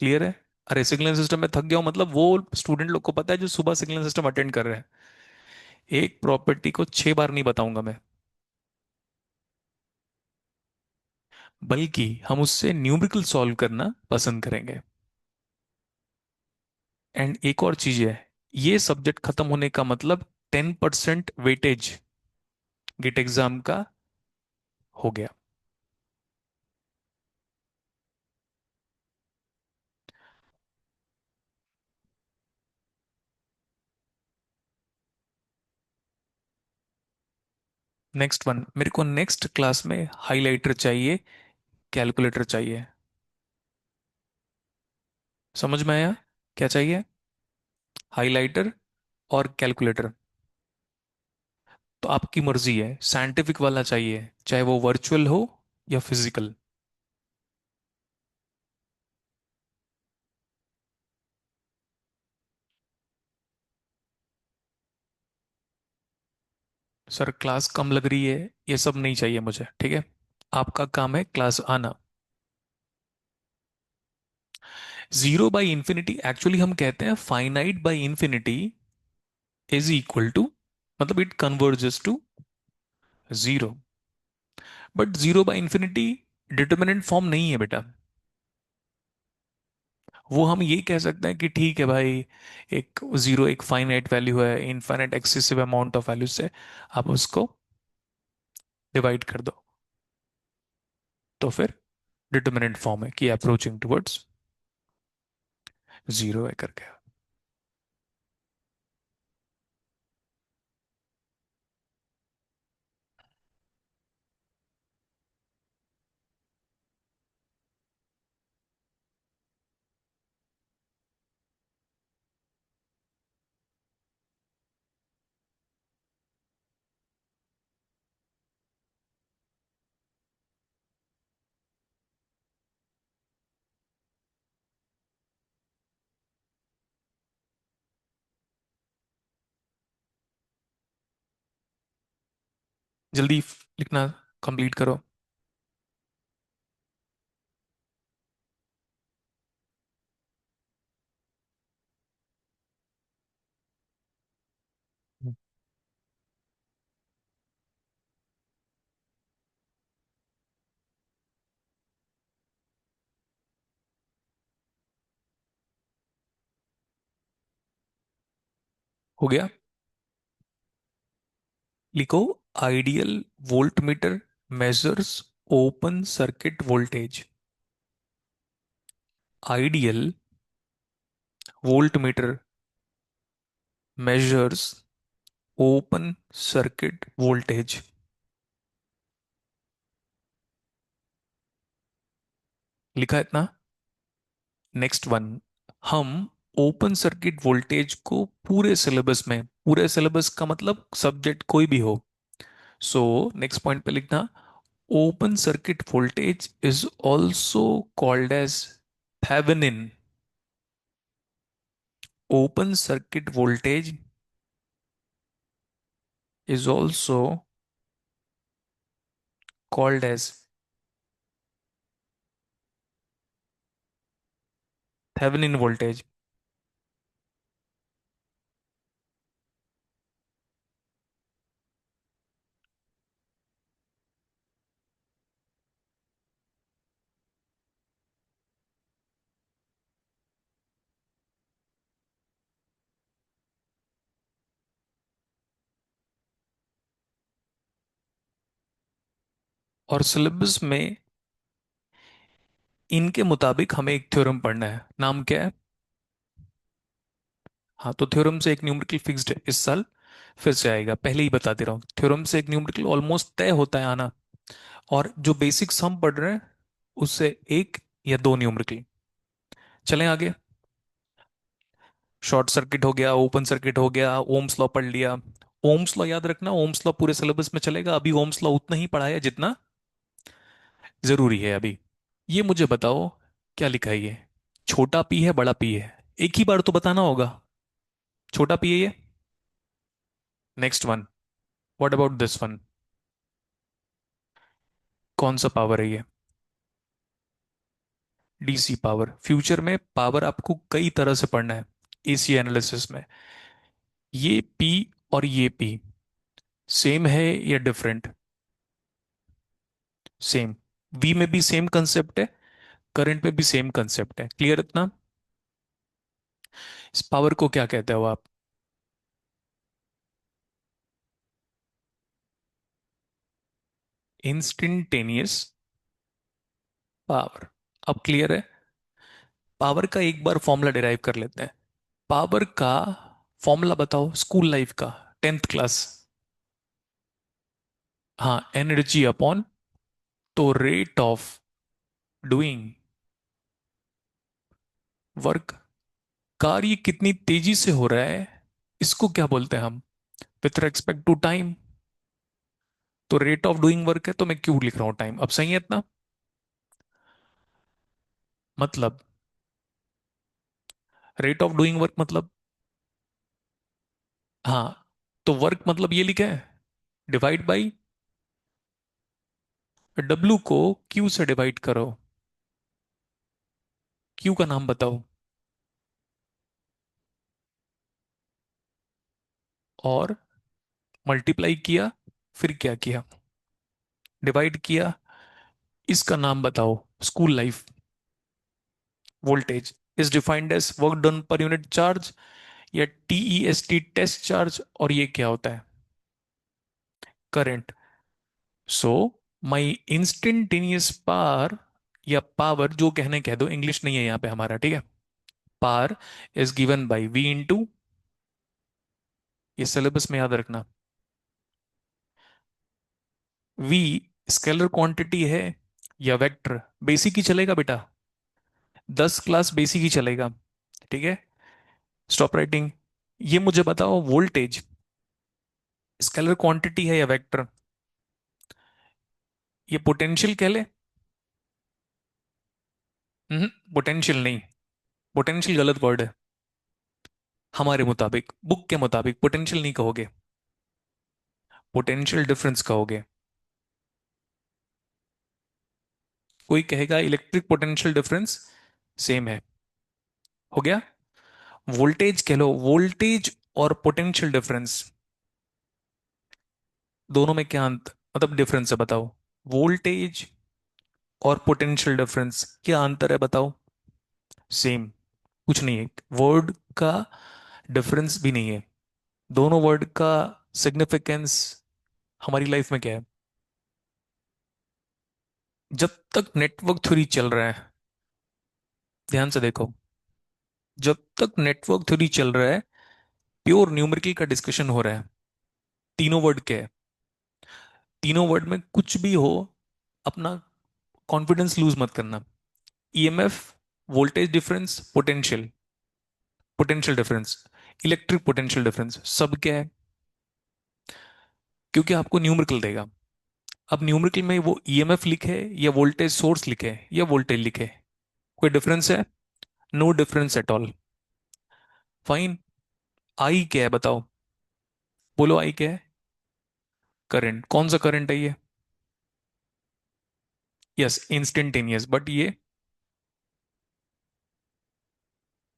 क्लियर है? अरे सिग्नल सिस्टम में थक गया हूं मतलब वो स्टूडेंट लोग को पता है जो सुबह सिग्नल सिस्टम अटेंड कर रहे हैं, एक प्रॉपर्टी को 6 बार नहीं बताऊंगा मैं, बल्कि हम उससे न्यूमेरिकल सॉल्व करना पसंद करेंगे। एंड एक और चीज है, ये सब्जेक्ट खत्म होने का मतलब 10% वेटेज गेट एग्जाम का हो गया। नेक्स्ट वन, मेरे को नेक्स्ट क्लास में हाइलाइटर चाहिए, कैलकुलेटर चाहिए। समझ में आया? क्या चाहिए? हाइलाइटर और कैलकुलेटर। तो आपकी मर्जी है, साइंटिफिक वाला चाहिए चाहे वो वर्चुअल हो या फिजिकल। सर क्लास कम लग रही है, ये सब नहीं चाहिए मुझे, ठीक है? आपका काम है क्लास आना। जीरो बाई इंफिनिटी एक्चुअली हम कहते हैं finite by infinity is equal to, मतलब it converges to zero. But zero by infinity determinant form नहीं है बेटा। वो हम ये कह सकते हैं कि ठीक है भाई, एक जीरो एक फाइनाइट वैल्यू है, infinite excessive amount of value से आप उसको डिवाइड कर दो, तो फिर डिटर्मिनेंट फॉर्म है कि अप्रोचिंग टुवर्ड्स जीरो है करके। जल्दी लिखना। कंप्लीट करो। हो गया। लिखो, ideal voltmeter measures open circuit voltage. Ideal voltmeter measures open circuit voltage। लिखा इतना। नेक्स्ट वन, हम ओपन सर्किट वोल्टेज को पूरे सिलेबस में, पूरे सिलेबस का मतलब सब्जेक्ट कोई भी हो, सो नेक्स्ट पॉइंट पे लिखना, open circuit voltage is also called as Thevenin. Open circuit voltage is also called as Thevenin voltage. और सिलेबस में इनके मुताबिक हमें एक थ्योरम पढ़ना है, नाम क्या है? हाँ, तो थ्योरम से एक न्यूमेरिकल फिक्स्ड है इस साल, फिर से आएगा, पहले ही बता दे रहा हूँ, थ्योरम से एक न्यूमेरिकल ऑलमोस्ट तय होता है आना। और जो बेसिक्स हम पढ़ रहे हैं उससे एक या दो न्यूमेरिकल। चलें आगे। शॉर्ट सर्किट हो गया, ओपन सर्किट हो गया, ओम्स लॉ पढ़ लिया। ओम्स लॉ याद रखना, ओम्स लॉ पूरे सिलेबस में चलेगा, अभी ओम्स लॉ उतना ही पढ़ाया जितना जरूरी है अभी। ये मुझे बताओ, क्या लिखा है ये? छोटा पी है, बड़ा पी है, एक ही बार तो बताना होगा। छोटा पी है ये। Next one, what about this one? कौन सा पावर है ये? DC power. फ्यूचर में पावर आपको कई तरह से पढ़ना है एसी एनालिसिस में। ये पी और ये पी सेम है या डिफरेंट? सेम। वी में भी सेम कंसेप्ट है, करंट में भी सेम कंसेप्ट है, क्लियर इतना? इस पावर को क्या कहते हो आप? Instantaneous power. अब क्लियर है? पावर का एक बार फॉर्मूला डिराइव कर लेते हैं। पावर का फॉर्मूला बताओ, स्कूल लाइफ का, 10th क्लास। हाँ, एनर्जी अपॉन, तो रेट ऑफ डूइंग वर्क, कार्य कितनी तेजी से हो रहा है, इसको क्या बोलते हैं हम? With respect to time. तो रेट ऑफ डूइंग वर्क है, तो मैं क्यों लिख रहा हूं टाइम? अब सही है इतना? मतलब रेट ऑफ डूइंग वर्क मतलब, हाँ, तो वर्क मतलब ये लिखा है, डिवाइड बाई डब्ल्यू को क्यू से डिवाइड करो। क्यू का नाम बताओ। और मल्टीप्लाई किया, फिर क्या किया? डिवाइड किया। इसका नाम बताओ, school life. Voltage is defined as work done per unit charge, या टीईएसटी टेस्ट चार्ज, और ये क्या होता है? Current. So my instantaneous power, या पावर जो कहने कह दो, इंग्लिश नहीं है यहाँ पे हमारा, ठीक है। Power is given by V into, ये सिलेबस में याद रखना, वी स्केलर क्वांटिटी है या वेक्टर? बेसिक ही चलेगा बेटा, 10 क्लास बेसिक ही चलेगा, ठीक है। Stop writing. ये मुझे बताओ, वोल्टेज स्केलर क्वांटिटी है या वेक्टर? ये पोटेंशियल कह ले। पोटेंशियल नहीं, पोटेंशियल गलत वर्ड है। हमारे मुताबिक, बुक के मुताबिक पोटेंशियल नहीं कहोगे, पोटेंशियल डिफरेंस कहोगे। कोई कहेगा इलेक्ट्रिक पोटेंशियल डिफरेंस सेम है। हो गया। वोल्टेज कह लो, वोल्टेज और पोटेंशियल डिफरेंस दोनों में क्या अंतर, मतलब डिफरेंस है बताओ। वोल्टेज और पोटेंशियल डिफरेंस क्या अंतर है बताओ। सेम, कुछ नहीं है, वर्ड का डिफरेंस भी नहीं है। दोनों वर्ड का सिग्निफिकेंस हमारी लाइफ में क्या है। जब तक नेटवर्क थ्योरी चल रहा है, ध्यान से देखो, जब तक नेटवर्क थ्योरी चल रहा है, प्योर न्यूमेरिकल का डिस्कशन हो रहा है। तीनों वर्ड के है, तीनों वर्ड में कुछ भी हो, अपना कॉन्फिडेंस लूज मत करना। EMF, voltage difference, potential, potential difference, electric potential difference, सब क्या है, क्योंकि आपको न्यूमेरिकल देगा। अब न्यूमेरिकल में वो ईएमएफ लिखे या वोल्टेज सोर्स लिखे या वोल्टेज लिखे, कोई डिफरेंस है? No difference at all. Fine. I क्या है बताओ, बोलो आई क्या है? करंट। कौन सा करंट है ये? Yes, instantaneous. बट ये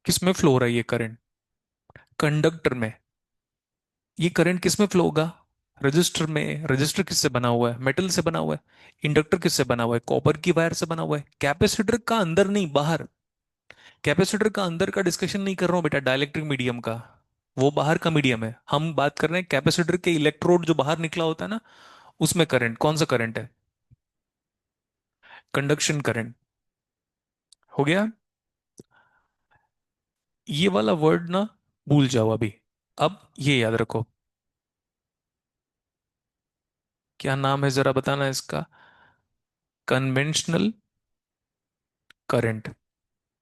किस में फ्लो हो रहा है ये करंट? कंडक्टर में। ये करंट किस में फ्लो होगा? रजिस्टर में। रजिस्टर किससे बना हुआ है? मेटल से बना हुआ है। इंडक्टर किससे बना हुआ है? कॉपर की वायर से बना हुआ है। कैपेसिटर का अंदर नहीं, बाहर। कैपेसिटर का अंदर का डिस्कशन नहीं कर रहा हूं बेटा, डाइलेक्ट्रिक मीडियम का। वो बाहर का मीडियम है, हम बात कर रहे हैं कैपेसिटर के इलेक्ट्रोड जो बाहर निकला होता है ना, उसमें करंट। कौन सा करंट है? Conduction current. हो गया। ये वाला वर्ड ना भूल जाओ अभी। अब ये याद रखो, क्या नाम है जरा बताना इसका? कन्वेंशनल करंट,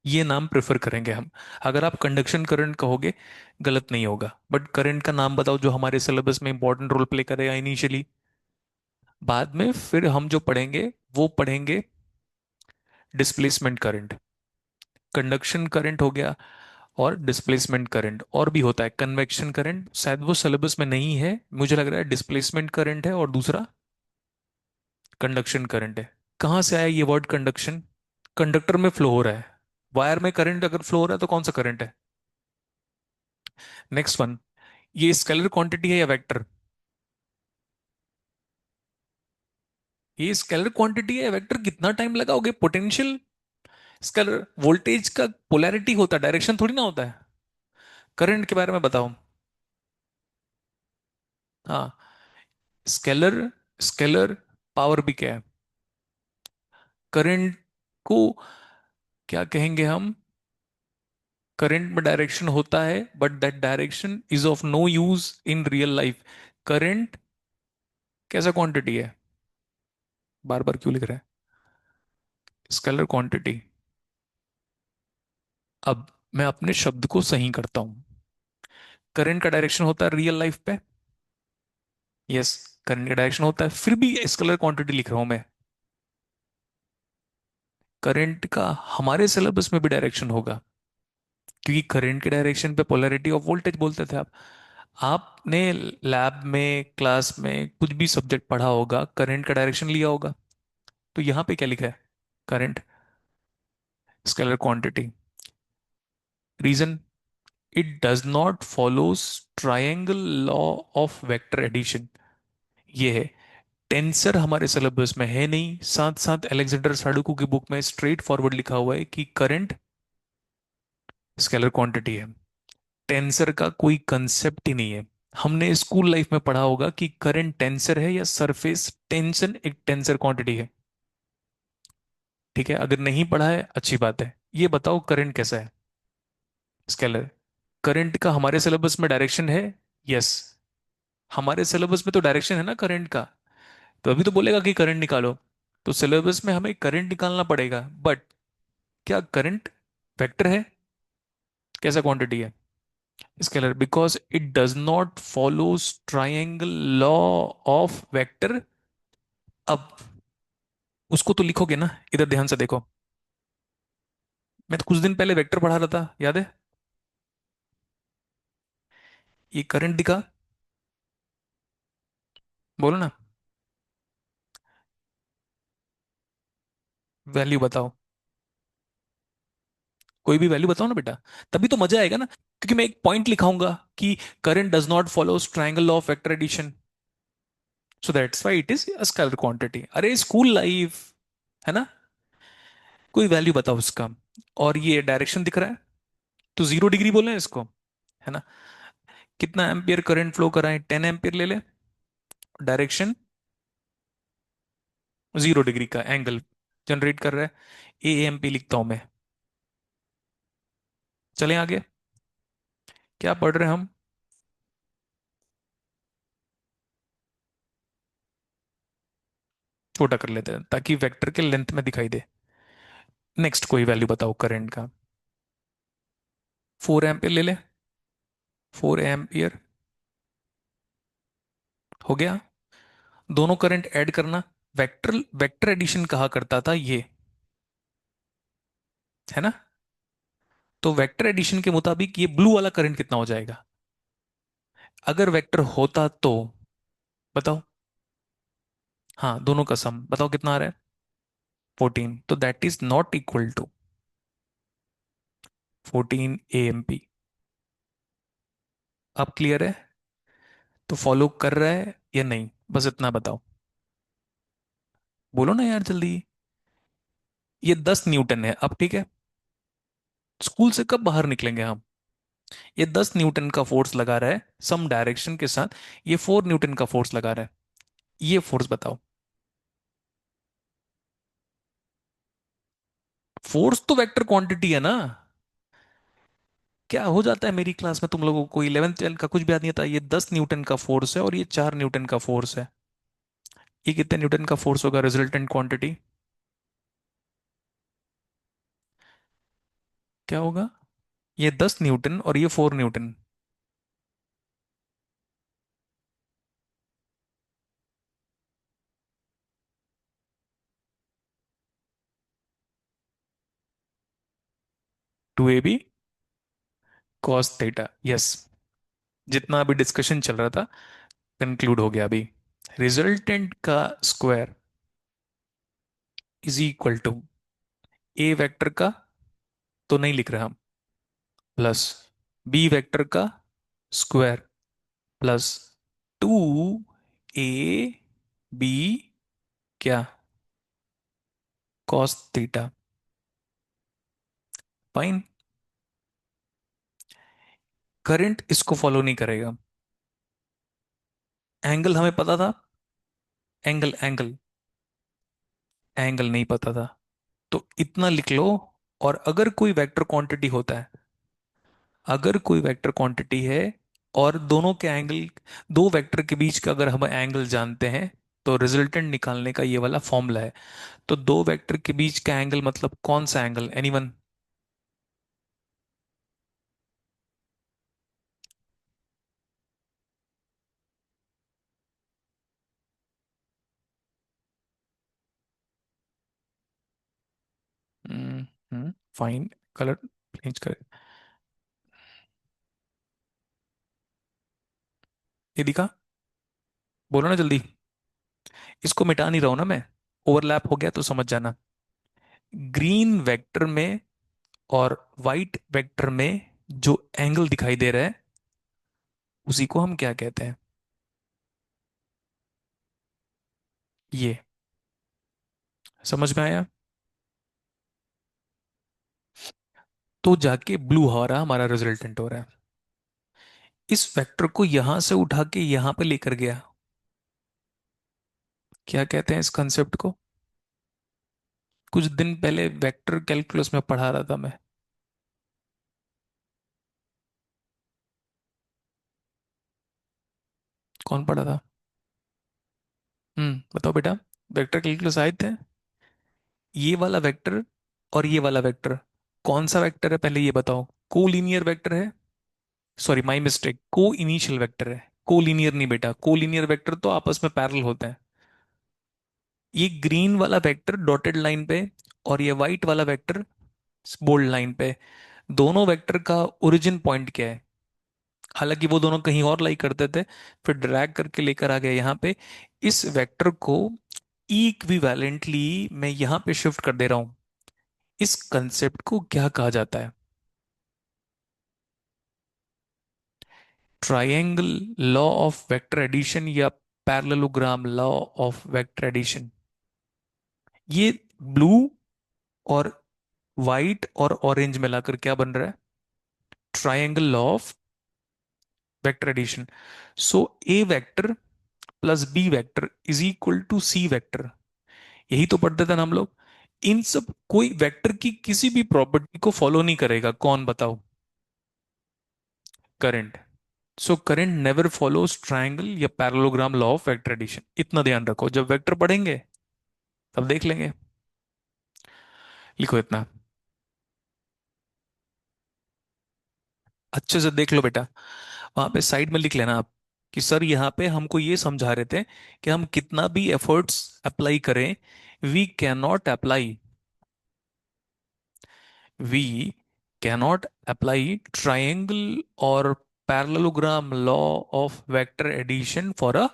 ये नाम प्रेफर करेंगे हम। अगर आप कंडक्शन करंट कहोगे गलत नहीं होगा, बट करंट का नाम बताओ जो हमारे सिलेबस में इंपॉर्टेंट रोल प्ले करेगा इनिशियली। बाद में फिर हम जो पढ़ेंगे वो पढ़ेंगे डिस्प्लेसमेंट करंट। कंडक्शन करंट हो गया, और डिस्प्लेसमेंट करंट और भी होता है। कन्वेक्शन करंट शायद वो सिलेबस में नहीं है, मुझे लग रहा है डिस्प्लेसमेंट करंट है और दूसरा कंडक्शन करंट है। कहाँ से आया ये वर्ड कंडक्शन? कंडक्टर में फ्लो हो रहा है, वायर में करंट अगर फ्लो हो रहा है तो कौन सा करंट है? नेक्स्ट वन, ये स्केलर क्वांटिटी है या वेक्टर? ये स्केलर क्वांटिटी है या वेक्टर? कितना टाइम लगाओगे? पोटेंशियल स्केलर, वोल्टेज का पोलैरिटी होता है, डायरेक्शन थोड़ी ना होता है। करंट के बारे में बताओ। हाँ, स्केलर, स्केलर पावर भी क्या है? करंट को क्या कहेंगे हम? करंट में डायरेक्शन होता है, but that direction is of no use in real life. Current कैसा क्वांटिटी है? बार बार क्यों लिख रहे हैं? Scalar quantity. अब मैं अपने शब्द को सही करता हूं। करंट का डायरेक्शन होता है रियल लाइफ पे, यस, करंट का डायरेक्शन होता है, फिर भी स्केलर क्वांटिटी लिख रहा हूं मैं। करंट का हमारे सिलेबस में भी डायरेक्शन होगा, क्योंकि करंट के डायरेक्शन पे पोलैरिटी ऑफ वोल्टेज बोलते थे आप। आपने लैब में, क्लास में कुछ भी सब्जेक्ट पढ़ा होगा, करंट का डायरेक्शन लिया होगा। तो यहां पे क्या लिखा है? Current scalar quantity. Reason, it does not follows triangle law of vector addition. ये है, टेंसर हमारे सिलेबस में है नहीं, साथ साथ अलेक्जेंडर साडुकू की बुक में स्ट्रेट फॉरवर्ड लिखा हुआ है कि करंट स्केलर क्वांटिटी है। टेंसर का कोई कंसेप्ट ही नहीं है। हमने स्कूल लाइफ में पढ़ा होगा कि करंट टेंसर है या सरफेस टेंशन एक टेंसर क्वांटिटी है। ठीक है, अगर नहीं पढ़ा है अच्छी बात है। ये बताओ करंट कैसा है? स्केलर। करंट का हमारे सिलेबस में डायरेक्शन है? यस, हमारे सिलेबस में तो डायरेक्शन है ना करंट का, तो अभी तो बोलेगा कि करंट निकालो। तो सिलेबस में हमें करंट निकालना पड़ेगा, बट क्या करंट वेक्टर है? कैसा क्वांटिटी है? Scalar, because it does not follows triangle law of vector. अब उसको तो लिखोगे ना, इधर ध्यान से देखो। मैं तो कुछ दिन पहले वेक्टर पढ़ा रहा था, याद है? ये करंट दिखा, बोलो ना। वैल्यू बताओ, कोई भी वैल्यू बताओ ना बेटा, तभी तो मजा आएगा ना। क्योंकि मैं एक पॉइंट लिखाऊंगा कि current does not follow triangle of vector addition, so that's why it is a scalar quantity. अरे स्कूल लाइफ है ना। कोई वैल्यू बताओ उसका। और ये डायरेक्शन दिख रहा है, तो 0 डिग्री बोले हैं इसको, है ना। कितना एम्पियर करंट फ्लो कर रहा है, 10 एम्पियर ले ले। डायरेक्शन 0 डिग्री का एंगल जनरेट कर रहा है, AMP लिखता हूं मैं। चलें आगे, क्या पढ़ रहे हैं हम। छोटा कर लेते हैं ताकि वेक्टर के लेंथ में दिखाई दे। नेक्स्ट कोई वैल्यू बताओ करंट का। 4 एम्पियर ले ले। 4 एम्पियर हो गया। दोनों करंट ऐड करना। वेक्टर वेक्टर एडिशन कहा करता था ये, है ना। तो वेक्टर एडिशन के मुताबिक ये ब्लू वाला करंट कितना हो जाएगा, अगर वेक्टर होता तो। बताओ। हाँ, दोनों का सम बताओ कितना आ रहा है, 14। तो that is not equal to 14 AMP। अब क्लियर है, तो फॉलो कर रहा है या नहीं, बस इतना बताओ। बोलो ना यार जल्दी। ये 10 न्यूटन है, अब ठीक है। स्कूल से कब बाहर निकलेंगे हम। ये 10 न्यूटन का फोर्स लगा रहा है सम डायरेक्शन के साथ, ये 4 न्यूटन का फोर्स लगा रहा है। ये फोर्स बताओ। फोर्स तो वेक्टर क्वांटिटी है ना। क्या हो जाता है मेरी क्लास में तुम लोगों को, 11th 12th का कुछ भी याद नहीं आता। ये 10 न्यूटन का फोर्स है और ये 4 न्यूटन का फोर्स है। ये कितने न्यूटन का फोर्स होगा रिजल्टेंट क्वांटिटी, क्या होगा। ये 10 न्यूटन और ये 4 Newton. Two AB cos theta, yes. जितना अभी डिस्कशन चल रहा था कंक्लूड हो गया अभी। रिजल्टेंट का square is equal to A vector का, तो नहीं लिख रहे हम, प्लस बी वेक्टर का स्क्वायर, प्लस 2AB क्या, कॉस थीटा। फाइन। करंट इसको फॉलो नहीं करेगा। एंगल हमें पता था, एंगल एंगल एंगल नहीं पता था, तो इतना लिख लो। और अगर कोई वेक्टर क्वांटिटी होता है, अगर कोई वेक्टर क्वांटिटी है और दोनों के एंगल, दो वेक्टर के बीच का अगर हम एंगल जानते हैं, तो रिजल्टेंट निकालने का ये वाला फॉर्मूला है। तो दो वेक्टर के बीच का एंगल मतलब कौन सा angle, anyone. Fine, colour change कर। ये दिखा, बोलो ना जल्दी। इसको मिटा नहीं रहा हूं ना मैं, ओवरलैप हो गया तो समझ जाना। ग्रीन वेक्टर में और वाइट वेक्टर में जो एंगल दिखाई दे रहा है उसी को हम क्या कहते हैं, ये। समझ में आया। तो जाके ब्लू हो रहा, हमारा रिजल्टेंट हो रहा है। इस वेक्टर को यहां से उठा के यहां पे लेकर गया, क्या कहते हैं इस कंसेप्ट को। कुछ दिन पहले वेक्टर कैलकुलस में पढ़ा रहा था मैं। कौन पढ़ा था। बताओ बेटा, वेक्टर कैलकुलस आए थे। ये वाला वेक्टर और ये वाला वेक्टर कौन सा वेक्टर है पहले ये बताओ। को लीनियर वेक्टर है, सॉरी माई मिस्टेक, को इनिशियल वेक्टर है। को लीनियर नहीं बेटा, को लीनियर वेक्टर तो आपस में पैरेलल होते हैं। ये ग्रीन वाला वेक्टर डॉटेड लाइन पे और ये व्हाइट वाला वेक्टर बोल्ड लाइन पे, दोनों वेक्टर का ओरिजिन पॉइंट क्या है। हालांकि वो दोनों कहीं और लाई करते थे, फिर ड्रैग करके लेकर आ गए यहाँ पे। इस वेक्टर को इक्विवेलेंटली मैं यहां पे शिफ्ट कर दे रहा हूं। इस कंसेप्ट को क्या कहा जाता है? Triangle law of vector addition या parallelogram law of vector addition? ये ब्लू और वाइट और ऑरेंज मिलाकर क्या बन रहा है? Triangle law of vector addition. So A vector plus B vector is equal to C vector. यही तो पढ़ते थे ना हम लोग। इन सब कोई वेक्टर की किसी भी प्रॉपर्टी को फॉलो नहीं करेगा, कौन बताओ? Current. So current never follows triangle या parallelogram law of vector addition. इतना ध्यान रखो, जब वेक्टर पढ़ेंगे तब देख लेंगे। लिखो इतना, अच्छे से देख लो बेटा। वहां पे साइड में लिख लेना आप कि सर यहाँ पे हमको ये समझा रहे थे कि हम कितना भी एफर्ट्स अप्लाई करें, we can not apply, we cannot apply triangle और parallelogram law of vector addition for a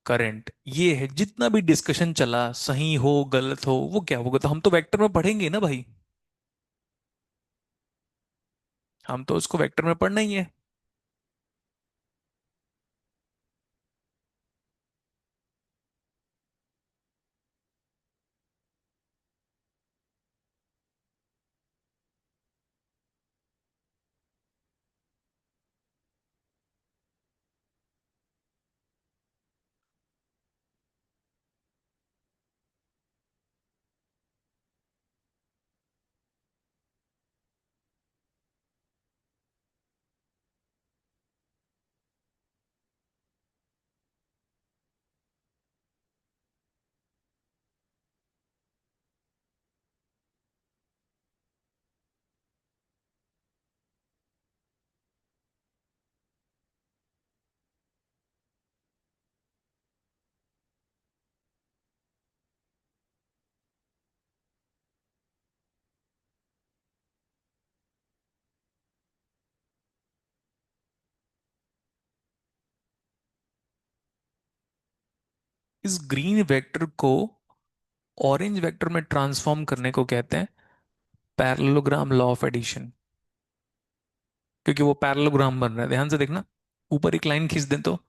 current. ये है, जितना भी डिस्कशन चला, सही हो गलत हो वो क्या होगा, तो हम तो वेक्टर में पढ़ेंगे ना भाई। हम तो उसको वेक्टर में पढ़ना ही है। इस ग्रीन वेक्टर को ऑरेंज वेक्टर में ट्रांसफॉर्म करने को कहते हैं पैरेललोग्राम लॉ ऑफ एडिशन। क्योंकि वो पैरेललोग्राम बन रहा है, ध्यान से देखना। ऊपर एक लाइन खींच दें तो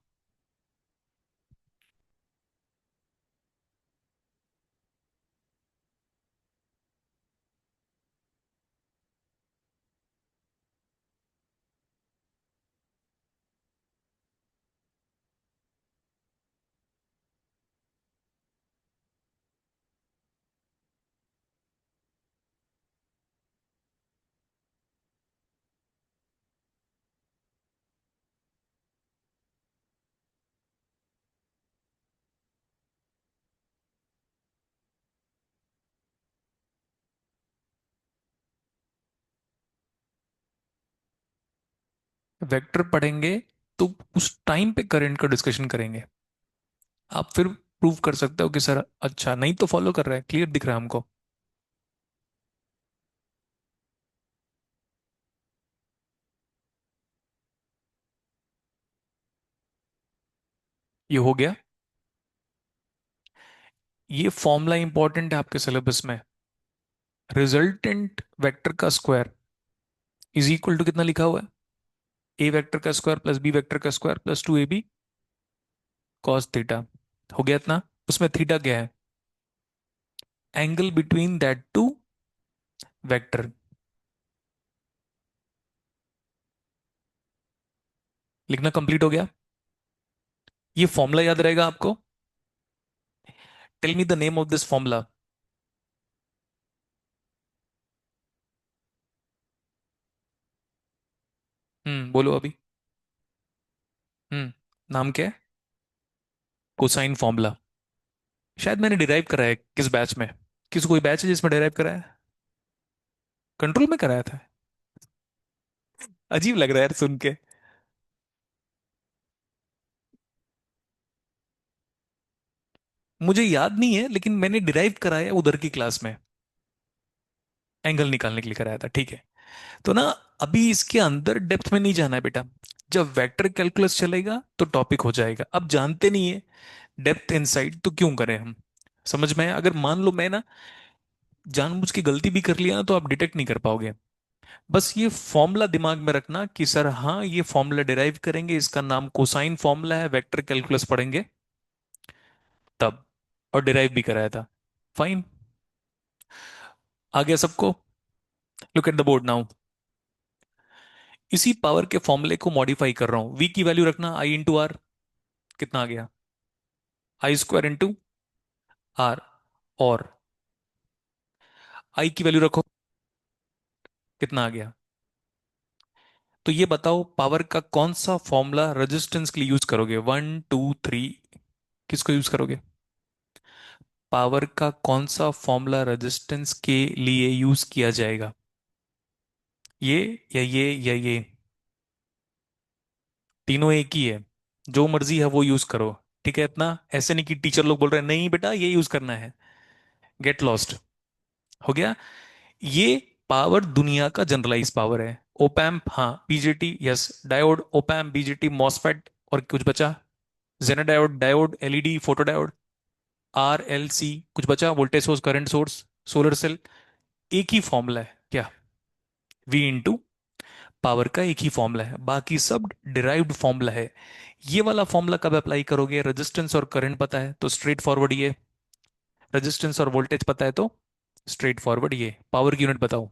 वेक्टर पढ़ेंगे तो उस टाइम पे करंट का डिस्कशन करेंगे। आप फिर प्रूव कर सकते हो कि सर अच्छा नहीं तो फॉलो कर रहा है, क्लियर दिख रहा है हमको। ये हो गया। ये फॉर्मूला इंपॉर्टेंट है आपके सिलेबस में। रिजल्टेंट वेक्टर का स्क्वायर इज इक्वल टू कितना लिखा हुआ है? ए वेक्टर का स्क्वायर प्लस बी वेक्टर का square plus 2ab cos theta. हो गया इतना। उसमें थीटा क्या है? Angle between that two vector. लिखना कंप्लीट हो गया। ये फॉर्मूला याद रहेगा आपको? Tell me the name of this formula. बोलो अभी। नाम क्या है? Cosine formula. शायद मैंने डिराइव करा है किस बैच में। किस कोई बैच है जिसमें डिराइव करा है? कंट्रोल में कराया था। अजीब लग रहा है यार सुन के। मुझे याद नहीं है लेकिन मैंने डिराइव कराया उधर की क्लास में। एंगल निकालने के लिए कराया था, ठीक है। तो ना, अभी इसके अंदर डेप्थ में नहीं जाना है बेटा। जब वेक्टर कैलकुलस चलेगा तो टॉपिक हो जाएगा। अब जानते नहीं है डेप्थ इनसाइड, तो क्यों करें हम। समझ में आया? अगर मान लो मैं ना जानबूझ के गलती भी कर लिया ना, तो आप डिटेक्ट नहीं कर पाओगे। बस ये फॉर्मूला दिमाग में रखना कि सर हाँ, ये फॉर्मूला डिराइव करेंगे, इसका नाम कोसाइन फॉर्मूला है, वेक्टर कैलकुलस पढ़ेंगे तब, और डिराइव भी कराया था। फाइन। आ गया सबको? Look at the board now. इसी पावर के फॉर्मूले को मॉडिफाई कर रहा हूं। वी की वैल्यू रखना आई इंटू आर। कितना आ गया? आई स्क्वायर इंटू आर। और आई की वैल्यू रखो। कितना आ गया? तो ये बताओ पावर का कौन सा फॉर्मूला रेजिस्टेंस के लिए यूज करोगे? 1 2 3। किसको यूज करोगे? पावर का कौन सा फॉर्मूला रेजिस्टेंस के लिए यूज किया जाएगा? ये या ये या ये? तीनों एक ही है। जो मर्जी है वो यूज करो। ठीक है? इतना ऐसे नहीं कि टीचर लोग बोल रहे हैं नहीं बेटा ये यूज करना है। Get lost. हो गया? ये पावर दुनिया का जनरलाइज पावर है। ओपैम्प, हाँ, BJT, yes, diode, op amp, BJT, MOSFET, और कुछ बचा? Zener diode, diode, LED, photodiode, R L C, कुछ बचा? Voltage source, current source, solar cell. एक ही फॉर्मूला है क्या? वी इंटू पावर का एक ही फॉर्मूला है, बाकी सब डिराइव्ड फॉर्मूला है। ये वाला फॉर्मूला कब अप्लाई करोगे? रेजिस्टेंस और करंट पता है तो स्ट्रेट फॉरवर्ड ये। रेजिस्टेंस और वोल्टेज पता है तो स्ट्रेट फॉरवर्ड ये। पावर की यूनिट बताओ।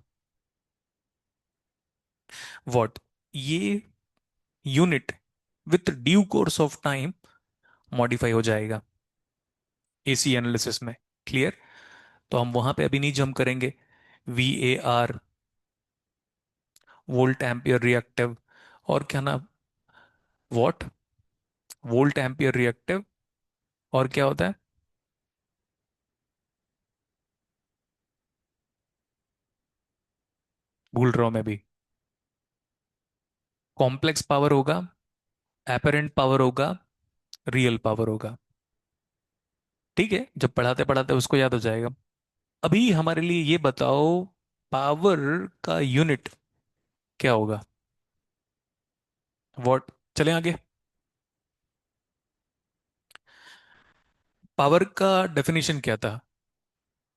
वॉट। ये unit with due course of time modify हो जाएगा एसी एनालिसिस में। क्लियर? तो हम वहां पे अभी नहीं जंप करेंगे। V A R, volt ampere reactive, और क्या नाम? वॉट, वोल्ट एम्पियर रिएक्टिव, और क्या होता है? भूल रहा हूं मैं भी। कॉम्प्लेक्स पावर होगा, एपरेंट पावर होगा, रियल पावर होगा। ठीक है, जब पढ़ाते पढ़ाते उसको याद हो जाएगा। अभी हमारे लिए ये बताओ पावर का यूनिट क्या होगा? वॉट। चलें आगे। पावर का डेफिनेशन क्या था?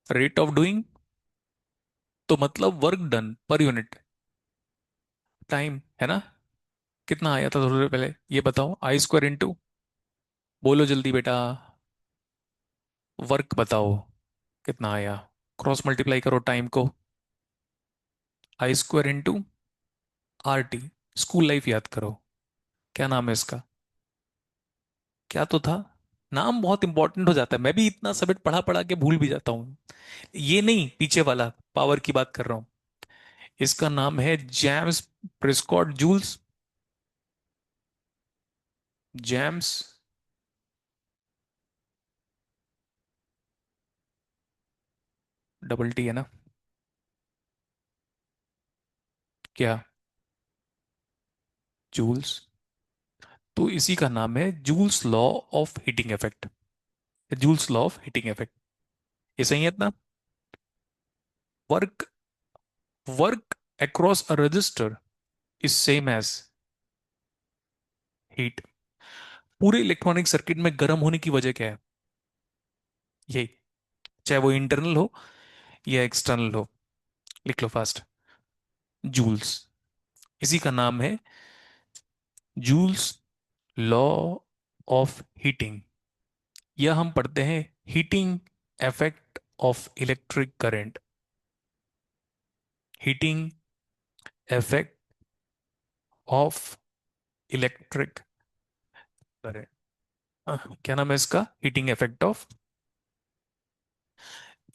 Rate of doing. तो मतलब work done per unit time, है ना? कितना आया था थोड़ी देर पहले? ये बताओ। आई स्क्वायर इंटू, बोलो जल्दी बेटा, वर्क बताओ कितना आया। क्रॉस मल्टीप्लाई करो टाइम को। I square into R T. School life याद करो। क्या नाम है इसका? क्या तो था? नाम बहुत इंपॉर्टेंट हो जाता है, मैं भी इतना सब्जेक्ट पढ़ा पढ़ा के भूल भी जाता हूँ। ये नहीं, पीछे वाला पावर की बात कर रहा हूँ। इसका नाम है James Prescott Joules. James, double T है ना? क्या? जूल्स। तो इसी का नाम है Joule's law of heating effect. Joule's law of heating effect. ये सही है इतना? Work, work across a resistor is same as heat. पूरे इलेक्ट्रॉनिक सर्किट में गर्म होने की वजह क्या है? यही, चाहे वो इंटरनल हो या एक्सटर्नल हो। लिख लो फास्ट। जूल्स। इसी का नाम है जूल्स लॉ ऑफ हीटिंग। या हम पढ़ते हैं heating effect of electric current. Heating effect of electric current. क्या नाम है इसका? Heating effect of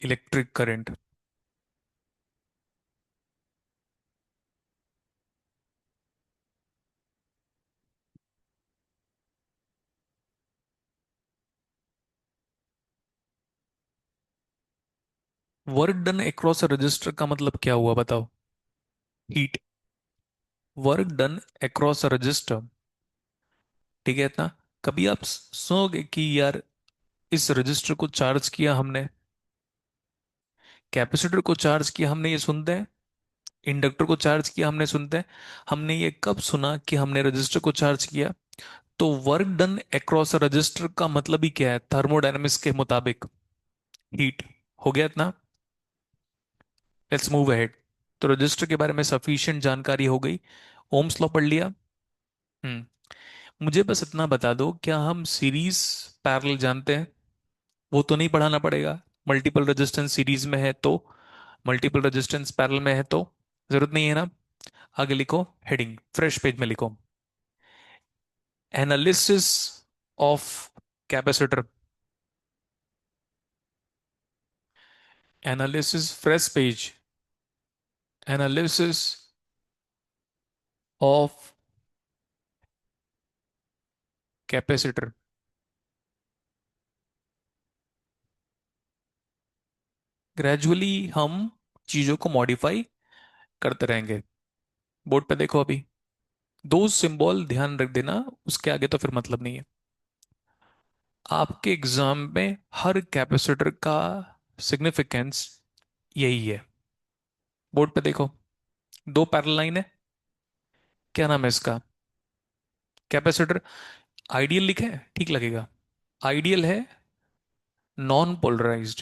electric current. Work done across a register का मतलब क्या हुआ बताओ? Heat. Work done across a register. ठीक है इतना? कभी आप सुनोगे कि यार इस रजिस्टर को चार्ज किया हमने, कैपेसिटर को चार्ज किया हमने, ये सुनते हैं? इंडक्टर को चार्ज किया हमने, सुनते हैं? हमने ये कब सुना कि हमने रजिस्टर को चार्ज किया? तो work done across a register का मतलब ही क्या है थर्मोडायनेमिक्स के मुताबिक? हीट। हो गया इतना। Let's move ahead. तो रजिस्टर के बारे में सफिशिएंट जानकारी हो गई। ओम्स लॉ पढ़ लिया। हम्म। मुझे बस इतना बता दो, क्या हम सीरीज पैरेलल जानते हैं? वो तो नहीं पढ़ाना पड़ेगा। मल्टीपल रेजिस्टेंस सीरीज में है तो, मल्टीपल रेजिस्टेंस पैरेलल में है तो जरूरत नहीं है ना। आगे लिखो, हेडिंग फ्रेश पेज में लिखो, analysis of capacitor. Analysis, fresh page, analysis of capacitor. Gradually हम चीजों को मॉडिफाई करते रहेंगे। बोर्ड पे देखो अभी, दो सिंबल ध्यान रख देना, उसके आगे तो फिर मतलब नहीं है। आपके एग्जाम में हर कैपेसिटर का सिग्निफिकेंस यही है। बोर्ड पे देखो, दो पैरेलल लाइन है, क्या नाम है इसका? कैपेसिटर। आइडियल लिखे, ठीक लगेगा। आइडियल है non polarized.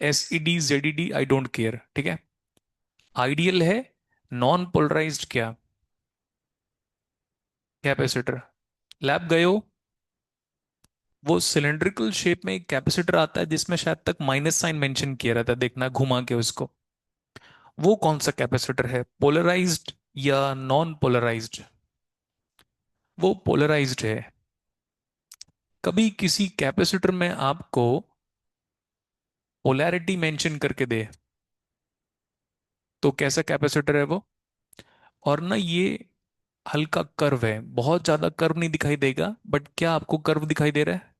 SED ZED I don't care, ठीक है। आइडियल है नॉन पोलराइज्ड क्या? कैपेसिटर। लैब गए हो? वो सिलेंड्रिकल शेप में एक कैपेसिटर आता है जिसमें शायद तक माइनस साइन मेंशन किया रहता है, देखना घुमा के उसको। वो कौन सा कैपेसिटर है, पोलराइज्ड या नॉन पोलराइज्ड? वो पोलराइज्ड है। कभी किसी कैपेसिटर में आपको पोलैरिटी मेंशन करके दे तो कैसा कैपेसिटर है वो? और ना ये हल्का कर्व है, बहुत ज्यादा कर्व नहीं दिखाई देगा, बट क्या आपको कर्व दिखाई दे रहा है?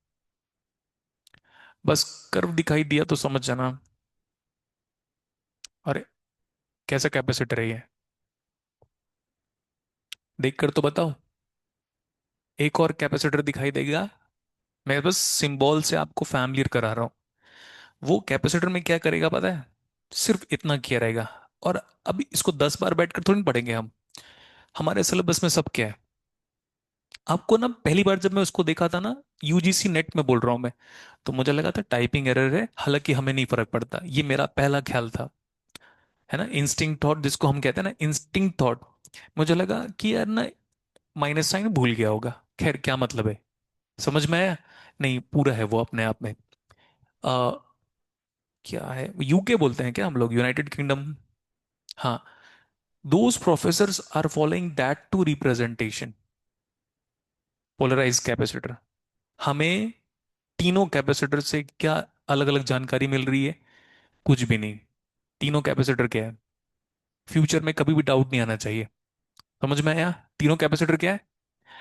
बस कर्व दिखाई दिया तो समझ जाना। अरे, कैसा कैपेसिटर है ये, देख कर तो बताओ। एक और कैपेसिटर दिखाई देगा, मैं बस सिंबल से आपको फैमिलियर करा रहा हूं। वो कैपेसिटर में क्या करेगा पता है? सिर्फ इतना किया रहेगा। और अभी इसको 10 बार बैठकर थोड़ी ना पढ़ेंगे हम। हमारे सिलेबस में सब क्या है? आपको ना पहली बार जब मैं उसको देखा था ना, UGC नेट में बोल रहा हूं मैं, तो मुझे लगा था टाइपिंग एरर है, हालांकि हमें नहीं फर्क पड़ता, ये मेरा पहला ख्याल था। है ना, इंस्टिंक्ट थॉट जिसको हम कहते हैं ना, इंस्टिंक्ट थॉट। मुझे लगा कि यार ना माइनस साइन भूल गया होगा। खैर, क्या मतलब है, समझ में आया? नहीं, पूरा है वो अपने आप में। आ, क्या है, UK बोलते हैं क्या हम लोग, यूनाइटेड किंगडम। हाँ। Those professors are following that two representation, polarize capacitor. हमें तीनों कैपेसिटर से क्या अलग अलग जानकारी मिल रही है? कुछ भी नहीं। तीनों कैपेसिटर क्या है, फ्यूचर में कभी भी डाउट नहीं आना चाहिए। समझ में आया? तीनों कैपेसिटर क्या है।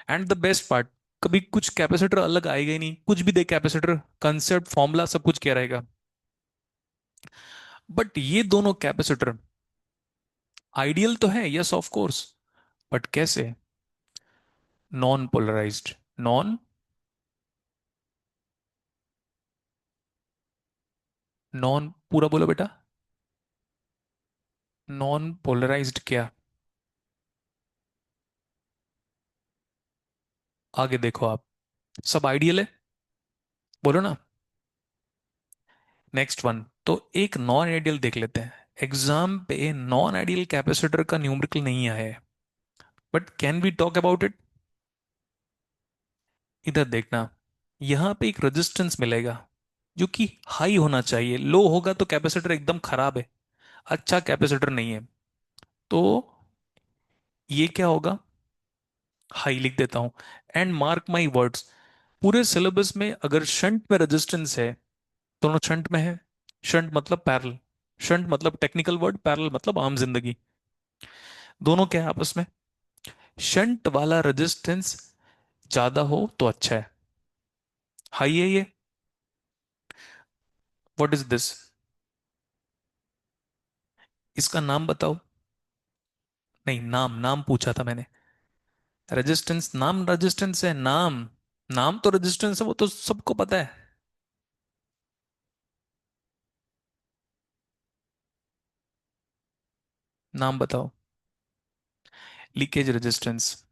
एंड द बेस्ट पार्ट, कभी कुछ कैपेसिटर अलग आएगा ही नहीं, कुछ भी दे कैपेसिटर, कंसेप्ट फॉर्मूला सब कुछ क्या रहेगा। बट ये दोनों कैपेसिटर आइडियल तो है, यस ऑफ कोर्स, बट कैसे? Non polarized. नॉन, नॉन पूरा बोलो बेटा। नॉन पोलराइज्ड क्या? आगे देखो आप, सब आइडियल है, बोलो ना। नेक्स्ट वन, तो एक नॉन आइडियल देख लेते हैं। एग्जाम पे नॉन आइडियल कैपेसिटर का न्यूमेरिकल नहीं आया है, but can we talk about it? इधर देखना, यहां पे एक रेजिस्टेंस मिलेगा जो कि हाई होना चाहिए, लो होगा तो कैपेसिटर एकदम खराब है, अच्छा कैपेसिटर नहीं है। तो ये क्या होगा, हाई लिख देता हूं। एंड मार्क माई वर्ड्स, पूरे सिलेबस में अगर शंट में रेजिस्टेंस है, दोनों शंट में है, शंट मतलब पैरेलल, शंट मतलब टेक्निकल वर्ड, पैरेलल मतलब आम जिंदगी, दोनों क्या है आपस में, शंट वाला रेजिस्टेंस ज्यादा हो तो अच्छा है। हाई है ये, व्हाट इज दिस, इसका नाम बताओ। नहीं, नाम नाम पूछा था मैंने। रेजिस्टेंस, नाम रेजिस्टेंस है, नाम, नाम तो रेजिस्टेंस है, वो तो सबको पता है। नाम बताओ। Leakage resistance.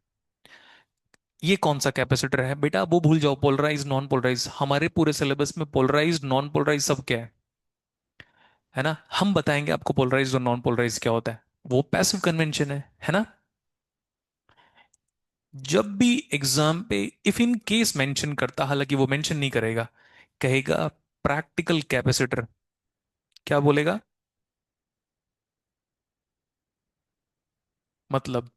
ये कौन सा कैपेसिटर है बेटा, वो भूल जाओ, पोलराइज नॉन पोलराइज, हमारे पूरे सिलेबस में पोलराइज नॉन पोलराइज सब क्या है ना, हम बताएंगे आपको पोलराइज और नॉन पोलराइज क्या होता है। वो पैसिव कन्वेंशन है ना। जब भी एग्जाम पे इफ इन केस मेंशन करता, हालांकि वो मेंशन नहीं करेगा, कहेगा प्रैक्टिकल कैपेसिटर, क्या बोलेगा, मतलब,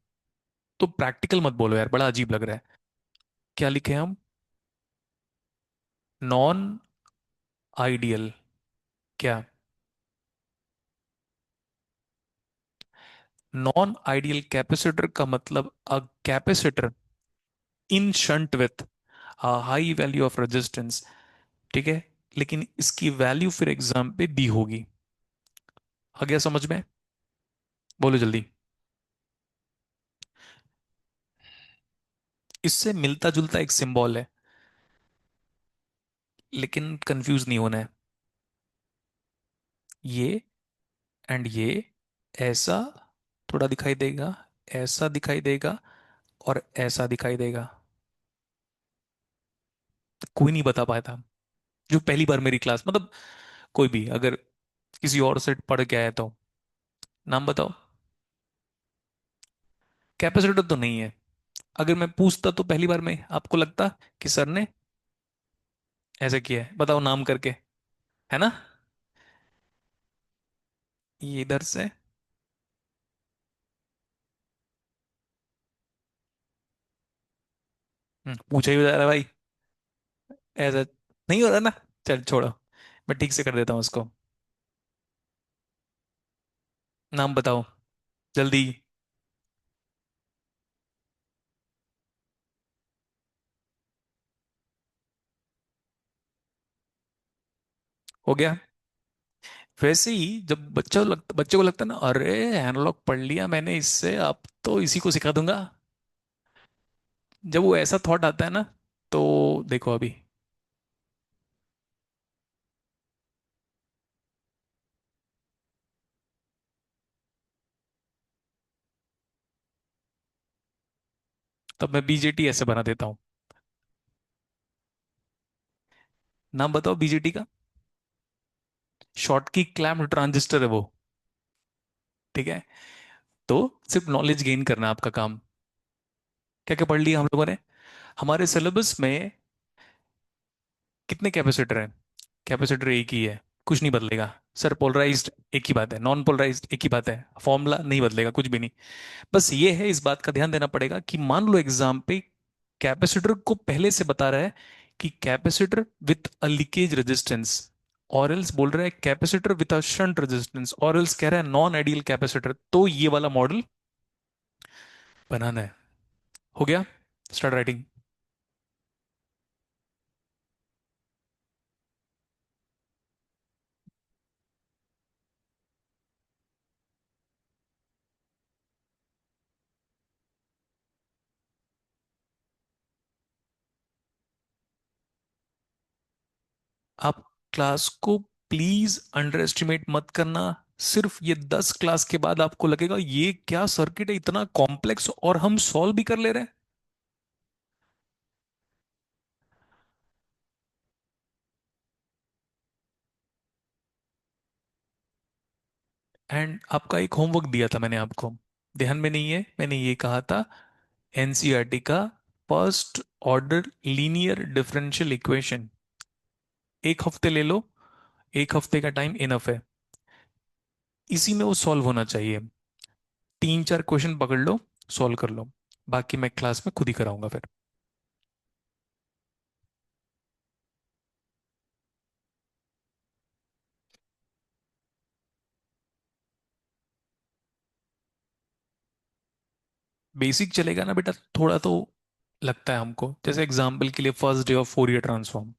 तो प्रैक्टिकल मत बोलो यार, बड़ा अजीब लग रहा है। क्या लिखे हम, नॉन आइडियल, क्या, नॉन आइडियल कैपेसिटर का मतलब a capacitor in shunt with high value of resistance, ठीक है, लेकिन इसकी वैल्यू फिर एग्जाम पे दी होगी। आ गया समझ में, बोलो जल्दी। इससे मिलता जुलता एक सिंबल है, लेकिन कंफ्यूज नहीं होना है। ये एंड ये ऐसा थोड़ा दिखाई देगा, ऐसा दिखाई देगा, और ऐसा दिखाई देगा। कोई नहीं बता पाया था जो पहली बार मेरी क्लास, मतलब कोई भी अगर किसी और से पढ़ के आया तो, नाम बताओ। कैपेसिटर तो नहीं है। अगर मैं पूछता तो पहली बार में आपको लगता कि सर ने ऐसे किया है, बताओ नाम करके, है ना। ये इधर से, पूछा ही हो जा रहा है भाई, ऐसा नहीं हो रहा ना, चल छोड़ो, मैं ठीक से कर देता हूँ उसको। नाम बताओ जल्दी। हो गया। वैसे ही जब बच्चे को लगता है ना, अरे एनालॉग पढ़ लिया मैंने इससे, अब तो इसी को सिखा दूंगा, जब वो ऐसा थॉट आता है ना, तो देखो अभी, तब मैं बीजेटी ऐसे बना देता हूँ। नाम बताओ बीजेटी का। शॉर्ट की क्लैम्प ट्रांजिस्टर है वो, ठीक है। तो सिर्फ नॉलेज गेन करना आपका काम। क्या क्या पढ़ लिया हम लोगों ने, हमारे सिलेबस में कितने कैपेसिटर हैं, कैपेसिटर एक ही है, कुछ नहीं बदलेगा। सर पोलराइज्ड एक ही बात है, नॉन पोलराइज्ड एक ही बात है, फॉर्मूला नहीं बदलेगा, कुछ भी नहीं। बस ये है, इस बात का ध्यान देना पड़ेगा कि मान लो एग्जाम पे कैपेसिटर को पहले से बता रहा है कि capacitor with a leakage resistance, और एल्स बोल रहा है capacitor with a shunt resistance, और एल्स कह रहा है नॉन आइडियल कैपेसिटर, तो ये वाला मॉडल बनाना है। हो गया, स्टार्ट राइटिंग। आप क्लास को प्लीज अंडर एस्टिमेट मत करना। सिर्फ ये 10 क्लास के बाद आपको लगेगा ये क्या सर्किट है इतना कॉम्प्लेक्स, और हम सॉल्व भी कर ले रहे हैं। एंड आपका एक होमवर्क दिया था मैंने आपको, ध्यान में नहीं है, मैंने ये कहा था एनसीईआरटी का first order linear differential equation, एक हफ्ते ले लो, एक हफ्ते का टाइम इनफ है, इसी में वो सॉल्व होना चाहिए। 3 4 क्वेश्चन पकड़ लो, सॉल्व कर लो, बाकी मैं क्लास में खुद ही कराऊंगा फिर। बेसिक चलेगा ना बेटा, थोड़ा तो लगता है हमको, जैसे एग्जाम्पल के लिए first day of Fourier transform,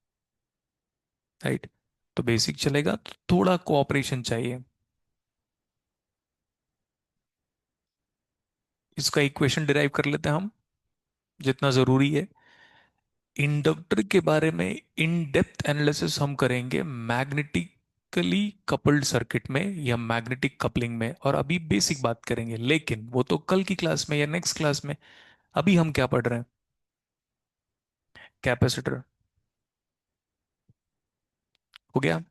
right, तो बेसिक चलेगा, तो थोड़ा कोऑपरेशन चाहिए। इसका इक्वेशन डिराइव कर लेते हैं हम, जितना जरूरी है। इंडक्टर के बारे में इन डेप्थ एनालिसिस हम करेंगे मैग्नेटिकली कपल्ड सर्किट में या मैग्नेटिक कपलिंग में, और अभी बेसिक बात करेंगे, लेकिन वो तो कल की क्लास में या नेक्स्ट क्लास में। अभी हम क्या पढ़ रहे हैं, कैपेसिटर। हो गया।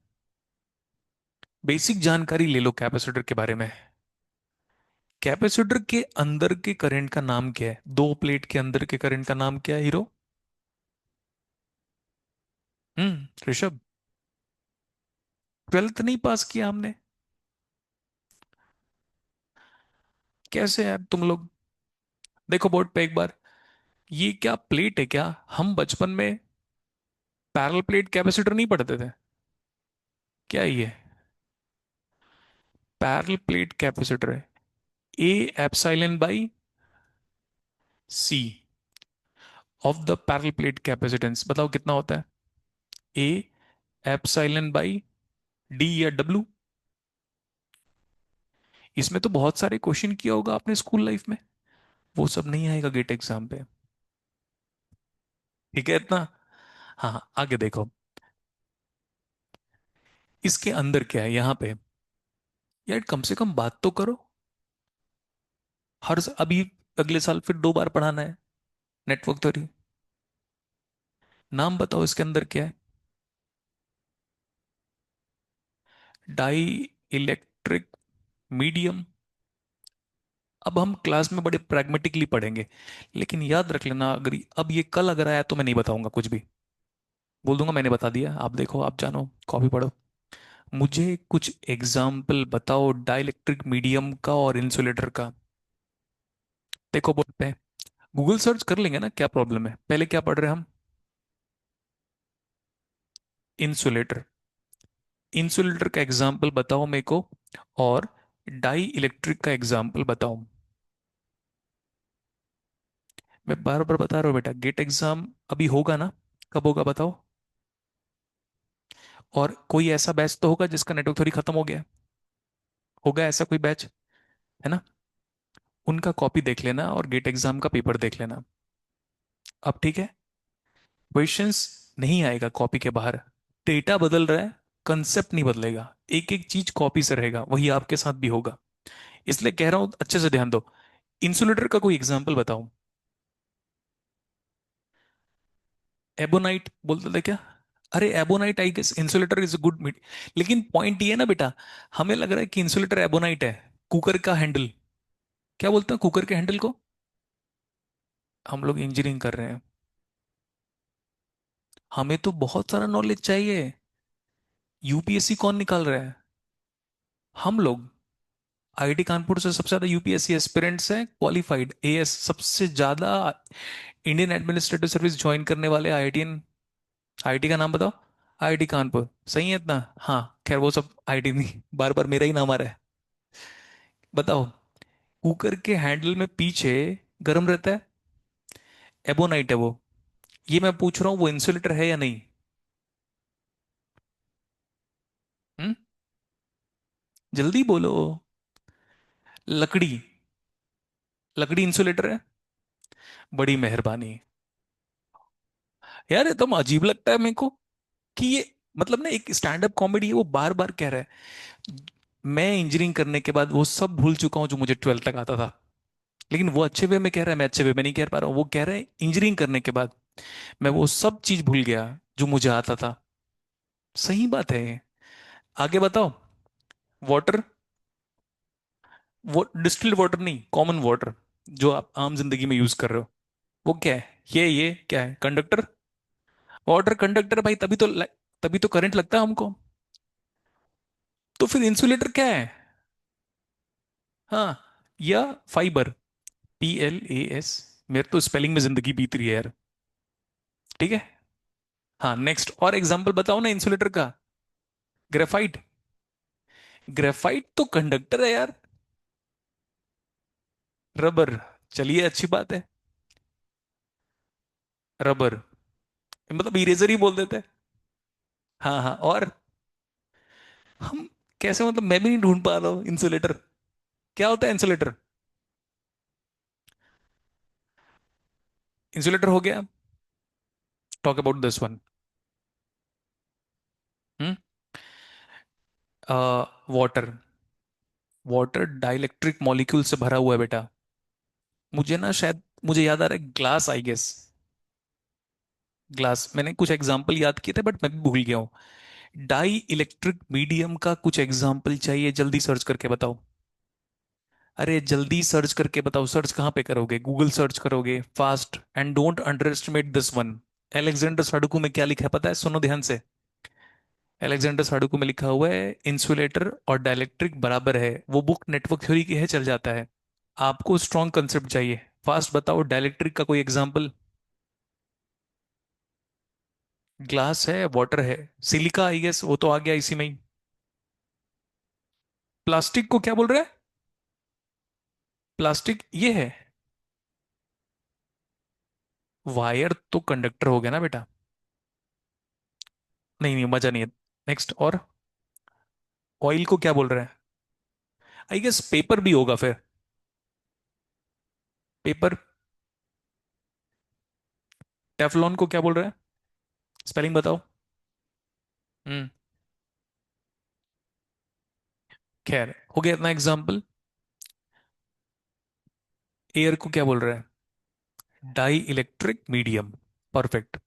बेसिक जानकारी ले लो कैपेसिटर के बारे में। कैपेसिटर के अंदर के करंट का नाम क्या है? दो प्लेट के अंदर के करंट का नाम क्या है हीरो? ऋषभ, ट्वेल्थ नहीं पास किया हमने? कैसे यार तुम लोग? देखो बोर्ड पे एक बार। ये क्या प्लेट है क्या? हम बचपन में पैरेलल प्लेट कैपेसिटर नहीं पढ़ते थे क्या? ये पैरेलल प्लेट कैपेसिटर है। A epsilon by C of the parallel plate capacitance, बताओ कितना होता है? ए एप्सिलॉन बाई डी या डब्ल्यू। इसमें तो बहुत सारे क्वेश्चन किया होगा आपने स्कूल लाइफ में। वो सब नहीं आएगा गेट एग्जाम पे। ठीक है इतना? हाँ हाँ, आगे देखो। इसके अंदर क्या है यहाँ पे? यार कम से कम बात तो करो। अभी अगले साल फिर 2 बार पढ़ाना है नेटवर्क थ्योरी। नाम बताओ इसके अंदर क्या है? Dielectric medium. अब हम क्लास में बड़े प्रैग्मेटिकली पढ़ेंगे, लेकिन याद रख लेना, अगर अब ये कल अगर आया तो मैं नहीं बताऊंगा कुछ भी। बोल दूंगा मैंने बता दिया, आप देखो, आप जानो, कॉपी पढ़ो। मुझे कुछ एग्जाम्पल बताओ डाइलेक्ट्रिक मीडियम का और इंसुलेटर का। देखो बोर्ड पे गूगल सर्च कर लेंगे ना, क्या प्रॉब्लम है? पहले क्या पढ़ रहे हैं हम? इंसुलेटर। इंसुलेटर का एग्जाम्पल बताओ मेरे को, और डाई इलेक्ट्रिक का एग्जाम्पल बताओ। मैं बार बार बता रहा हूँ बेटा, गेट एग्जाम अभी होगा ना? कब होगा बताओ? और कोई ऐसा बैच तो होगा जिसका नेटवर्क थ्योरी खत्म हो गया? होगा ऐसा कोई बैच? है ना? उनका कॉपी देख लेना और गेट एग्जाम का पेपर देख लेना। अब ठीक है? क्वेश्चंस नहीं आएगा कॉपी के बाहर। डेटा बदल रहा है, कंसेप्ट नहीं बदलेगा। एक एक चीज कॉपी से रहेगा, वही आपके साथ भी होगा। इसलिए कह रहा हूं अच्छे से ध्यान दो। इंसुलेटर का कोई एग्जाम्पल बताओ। एबोनाइट बोलते थे क्या? अरे ebonite, I guess insulator is a good meet. लेकिन पॉइंट ये है ना बेटा, हमें लग रहा है कि इंसुलेटर एबोनाइट है। कुकर का हैंडल, क्या बोलते हैं कुकर के हैंडल को? हम लोग इंजीनियरिंग कर रहे हैं, हमें तो बहुत सारा नॉलेज चाहिए। यूपीएससी कौन निकाल रहा है? हम लोग। आईआईटी कानपुर से सबसे ज्यादा यूपीएससी एस्पिरेंट्स हैं, क्वालिफाइड एएस सबसे ज्यादा। इंडियन एडमिनिस्ट्रेटिव सर्विस ज्वाइन करने वाले आईआईटीएन। आईआईटी का नाम बताओ। आईआईटी कानपुर, सही है इतना? हाँ खैर वो सब आईआईटी नहीं, बार बार मेरा ही नाम आ रहा है। बताओ, कुकर के हैंडल में पीछे गर्म रहता है, एबोनाइट है वो। ये मैं पूछ रहा हूँ, वो इंसुलेटर है या नहीं? हम्म? जल्दी बोलो। लकड़ी। लकड़ी इंसुलेटर है? बड़ी मेहरबानी। यार एकदम अजीब लगता है मेरे को कि ये, मतलब ना, एक स्टैंड अप कॉमेडी है, वो बार बार कह रहा है मैं इंजीनियरिंग करने के बाद वो सब भूल चुका हूं जो मुझे 12th तक आता था। लेकिन वो अच्छे वे में कह रहा है, मैं अच्छे वे में नहीं कह पा रहा हूँ। वो कह रहा है इंजीनियरिंग करने के बाद मैं वो सब चीज भूल गया जो मुझे आता था। सही बात है ये। आगे बताओ। वाटर। वो डिस्टिल्ड वाटर नहीं, कॉमन वाटर, जो आप आम जिंदगी में यूज कर रहे हो, वो क्या है? ये क्या है? कंडक्टर। वाटर कंडक्टर भाई, तभी तो करंट लगता है हमको। तो फिर इंसुलेटर क्या है? हाँ, या फाइबर, PLAS। मेरे तो स्पेलिंग में जिंदगी बीत रही है यार। ठीक है। हाँ नेक्स्ट, और एग्जांपल बताओ ना इंसुलेटर का। ग्रेफाइट। ग्रेफाइट तो कंडक्टर है यार। रबर। चलिए अच्छी बात है। रबर, मतलब इरेजर ही बोल देते हैं। हाँ हाँ, और हम कैसे, मतलब मैं भी नहीं ढूंढ पा रहा हूँ इंसुलेटर। क्या होता है इंसुलेटर? इंसुलेटर हो गया। Talk about this one. Hmm. Water. Water dielectric molecule से भरा हुआ है बेटा। मुझे ना शायद, मुझे याद आ रहा है ग्लास, आई गेस। ग्लास, मैंने कुछ एग्जाम्पल याद किए थे बट मैं भी भूल गया हूँ। डाई इलेक्ट्रिक मीडियम का कुछ एग्जाम्पल चाहिए, जल्दी सर्च करके बताओ। अरे जल्दी सर्च करके बताओ, सर्च कहाँ पे करोगे? गूगल सर्च करोगे? Fast, and don't underestimate this one. Alexander साडुकू में क्या लिखा है पता है? सुनो ध्यान से। एलेक्जेंडर साडुकू में लिखा हुआ है इंसुलेटर और डाइलेक्ट्रिक बराबर है। वो बुक नेटवर्क थ्योरी की है, चल जाता है। आपको स्ट्रॉन्ग कंसेप्ट चाहिए, फास्ट बताओ डाइलेक्ट्रिक का कोई एग्जाम्पल। ग्लास है, वाटर है, सिलिका आई गेस, वो तो आ गया इसी में ही। प्लास्टिक को क्या बोल रहा है? प्लास्टिक ये है। वायर तो कंडक्टर हो गया ना बेटा। नहीं नहीं, मजा नहीं है। नेक्स्ट। और ऑयल को क्या बोल रहा है? आई गेस पेपर भी होगा फिर। पेपर। टेफलॉन को क्या बोल रहा है? स्पेलिंग बताओ। हम्म। खैर, हो गया इतना एग्जाम्पल। एयर को क्या बोल रहा है? Dielectric medium. परफेक्ट।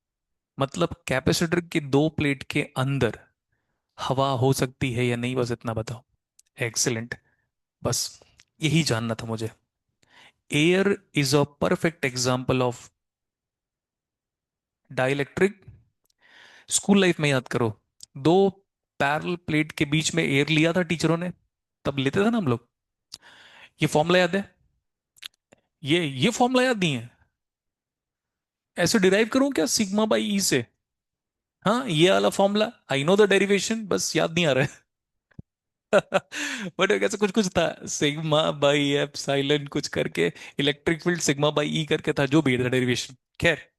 मतलब कैपेसिटर के दो प्लेट के अंदर हवा हो सकती है या नहीं, बस इतना बताओ। एक्सीलेंट। बस यही जानना था मुझे। Air is a perfect example of dielectric. School life में याद करो, दो पैरल प्लेट के बीच में एयर लिया था टीचरों ने, तब लेते थे ना हम लोग। ये फॉर्मूला याद है? ये फॉर्मूला याद नहीं है? ऐसे डिराइव करूं क्या सिग्मा बाई ई से? हाँ, ये वाला formula I know the derivation, बस याद नहीं आ रहा है। बट कैसे कुछ कुछ था, सिग्मा बाई एप्सिलॉन कुछ करके, electric field sigma by E करके था, जो भी था डेरिवेशन। खैर,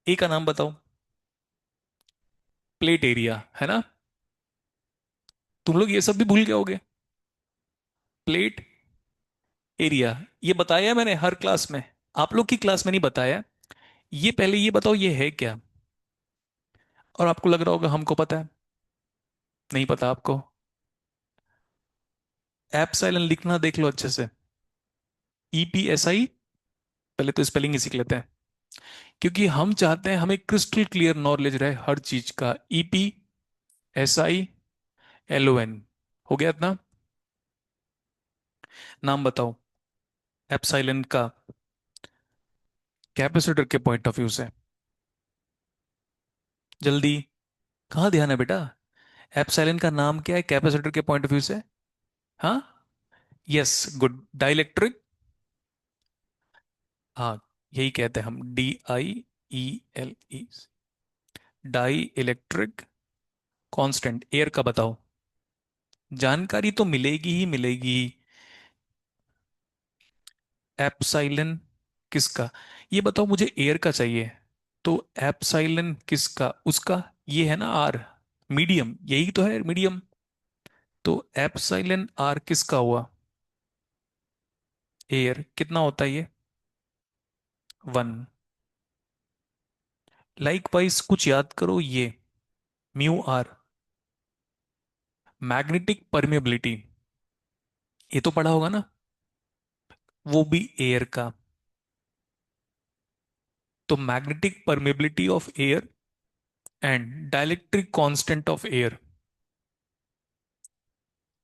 ए का नाम बताओ। प्लेट एरिया है ना? तुम लोग ये सब भी भूल गए होगे। प्लेट एरिया ये बताया है मैंने हर क्लास में, आप लोग की क्लास में नहीं बताया। ये पहले ये बताओ ये है क्या। और आपको लग रहा होगा हमको पता है। नहीं पता आपको? एप्सिलॉन लिखना देख लो अच्छे से। EPSI। पहले तो स्पेलिंग ही सीख लेते हैं, क्योंकि हम चाहते हैं हमें क्रिस्टल क्लियर नॉलेज रहे हर चीज का। EPSILON। हो गया इतना? नाम बताओ एप्सिलॉन का कैपेसिटर के पॉइंट ऑफ व्यू से। जल्दी। कहाँ ध्यान है बेटा? एप्सिलॉन का नाम क्या है कैपेसिटर के पॉइंट ऑफ व्यू से? हाँ। Yes, good, dielectric. हाँ, यही कहते हैं हम, DIELE। Dielectric constant air का बताओ। जानकारी तो मिलेगी ही मिलेगी। एप्सिलॉन किसका? ये बताओ, मुझे एयर का चाहिए। तो एप्सिलॉन किसका? उसका। ये है ना आर, मीडियम, यही तो है मीडियम। तो एप्सिलॉन आर किसका हुआ? एयर। कितना होता है ये? 1। लाइक वाइज कुछ याद करो ये। म्यू आर, मैग्नेटिक परमेबिलिटी, ये तो पढ़ा होगा ना? वो भी एयर का। तो magnetic permeability of air and dielectric constant of air,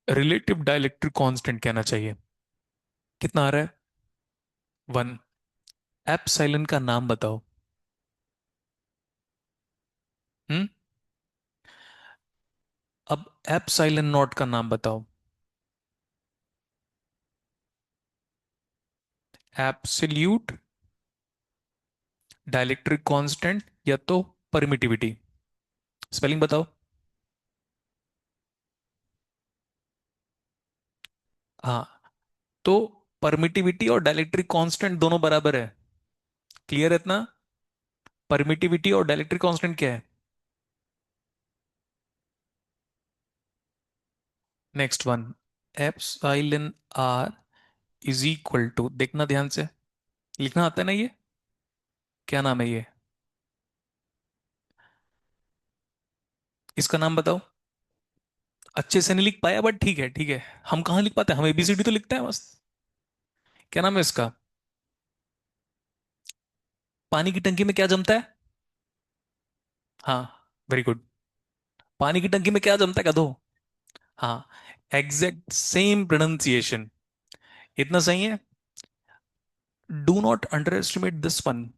relative dielectric constant कहना चाहिए। कितना आ रहा है? 1। एप्सिलॉन का नाम बताओ। हम्म। अब एप्सिलॉन नॉट का नाम बताओ। एब्सोल्यूट डाइलेक्ट्रिक कांस्टेंट या तो परमिटिविटी। स्पेलिंग बताओ। हाँ, तो परमिटिविटी और डाइलेक्ट्रिक कांस्टेंट दोनों बराबर है। क्लियर है इतना? परमिटिविटी और डाइलेक्ट्रिक कांस्टेंट क्या है? Next one. Epsilon R is equal to, देखना ध्यान से, लिखना आता है ना ये? क्या नाम है ये? इसका नाम बताओ। अच्छे से नहीं लिख पाया बट ठीक है ठीक है। हम कहाँ लिख पाते हैं, हम ABCD तो लिखते हैं बस। क्या नाम है इसका? पानी की टंकी में क्या जमता है? हाँ, वेरी गुड। पानी की टंकी में क्या जमता है, कह दो। हाँ, एग्जैक्ट सेम प्रोनाउंसिएशन। इतना सही है। Do not under estimate this one.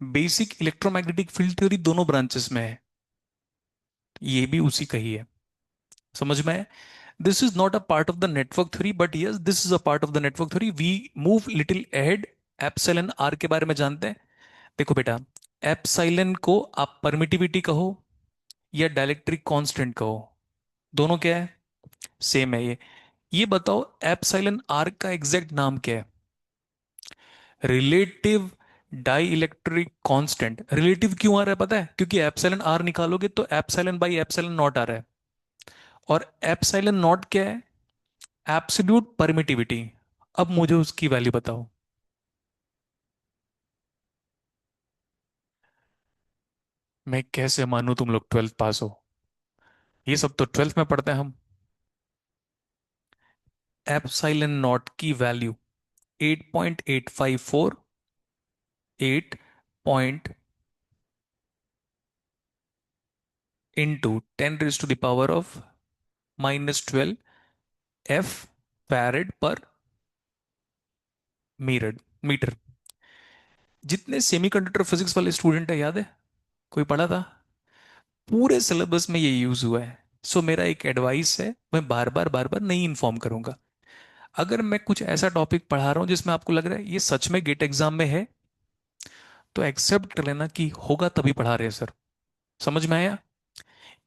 Basic electromagnetic field theory दोनों ब्रांचेस में है, ये भी उसी का ही है। समझ में है? This is not a part of the network theory, but yes this is a part of the network theory. We move little ahead. Epsilon R के बारे में जानते हैं? देखो बेटा, एप्सिलॉन को आप परमिटिविटी कहो या डाइलेक्ट्रिक कांस्टेंट कहो, दोनों क्या है? सेम है। ये बताओ एप्सिलॉन आर का एग्जैक्ट नाम क्या है? Relative dielectric constant. Relative क्यों आ रहा है पता है? क्योंकि एप्सिलॉन आर निकालोगे तो एप्सिलॉन बाई एप्सिलॉन नॉट आ रहा है, और एप्सिलॉन नॉट क्या है? Absolute permittivity. अब मुझे उसकी वैल्यू बताओ। मैं कैसे मानूं तुम लोग 12th पास हो? ये सब तो 12th में पढ़ते हैं हम। एप्सिलॉन नॉट की value 8.854, 8 into 10 raised to the power of -12 F farad पर मीटर। जितने सेमीकंडक्टर फिजिक्स वाले स्टूडेंट है, याद है? कोई पढ़ा था? पूरे सिलेबस में ये यूज हुआ है। सो मेरा एक एडवाइस है, मैं बार बार नहीं इन्फॉर्म करूंगा। अगर मैं कुछ ऐसा टॉपिक पढ़ा रहा हूं जिसमें आपको लग रहा है ये सच में गेट एग्जाम में है, तो एक्सेप्ट कर लेना कि होगा तभी पढ़ा रहे हैं सर। समझ में आया?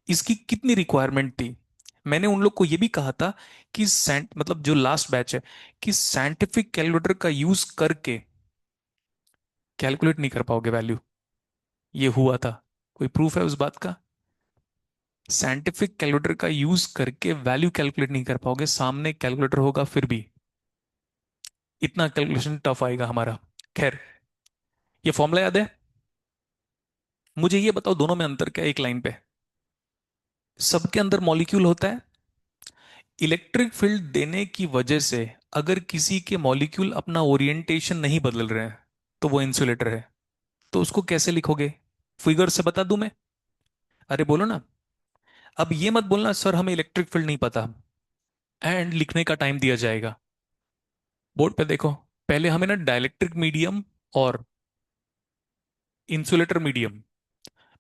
इसकी कितनी रिक्वायरमेंट थी? मैंने उन लोग को यह भी कहा था कि मतलब जो लास्ट बैच है, कि साइंटिफिक कैलकुलेटर का यूज करके कैलकुलेट नहीं कर पाओगे वैल्यू। ये हुआ था। कोई प्रूफ है उस बात का? साइंटिफिक कैलकुलेटर का यूज करके वैल्यू कैलकुलेट नहीं कर पाओगे, सामने कैलकुलेटर होगा फिर भी इतना कैलकुलेशन टफ आएगा हमारा। खैर, ये फॉर्मूला याद है? मुझे ये बताओ दोनों में अंतर क्या है, एक लाइन पे। सबके अंदर मॉलिक्यूल होता है। इलेक्ट्रिक फील्ड देने की वजह से अगर किसी के मॉलिक्यूल अपना ओरिएंटेशन नहीं बदल रहे हैं तो वो इंसुलेटर है। तो उसको कैसे लिखोगे? फिगर से बता दूं मैं? अरे बोलो ना। अब ये मत बोलना सर हमें इलेक्ट्रिक फील्ड नहीं पता एंड लिखने का टाइम दिया जाएगा। बोर्ड पे देखो। पहले हमें ना डाइलेक्ट्रिक मीडियम और इंसुलेटर मीडियम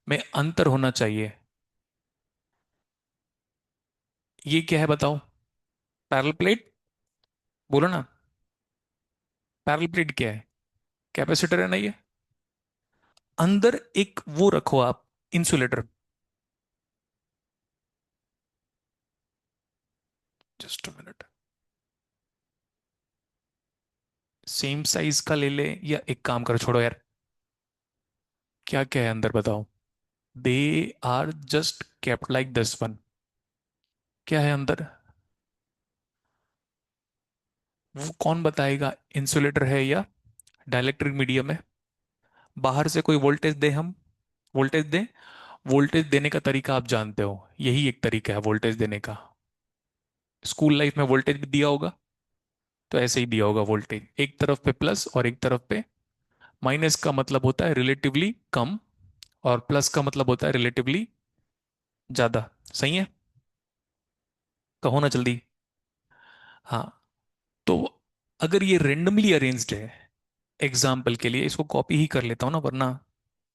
में अंतर होना चाहिए। ये क्या है बताओ? Parallel plate. बोलो ना। पैरेलल प्लेट क्या है? कैपेसिटर है ना ये। अंदर एक वो रखो आप, insulator. Just a minute. Same size का ले ले, या एक काम करो, छोड़ो यार। क्या क्या है अंदर बताओ? They are just kept like this one. क्या है अंदर? वो कौन बताएगा इंसुलेटर है या डाइलेक्ट्रिक मीडियम है? बाहर से कोई वोल्टेज दे, हम वोल्टेज दें। वोल्टेज देने का तरीका आप जानते हो, यही एक तरीका है वोल्टेज देने का। स्कूल लाइफ में वोल्टेज भी दिया होगा, तो ऐसे ही दिया होगा वोल्टेज, एक तरफ पे प्लस और एक तरफ पे माइनस। का मतलब होता है रिलेटिवली कम, और प्लस का मतलब होता है रिलेटिवली ज्यादा। सही है? कहो ना जल्दी। हाँ। तो अगर ये रेंडमली अरेंज्ड है, एग्जाम्पल के लिए इसको कॉपी ही कर लेता हूं ना, वरना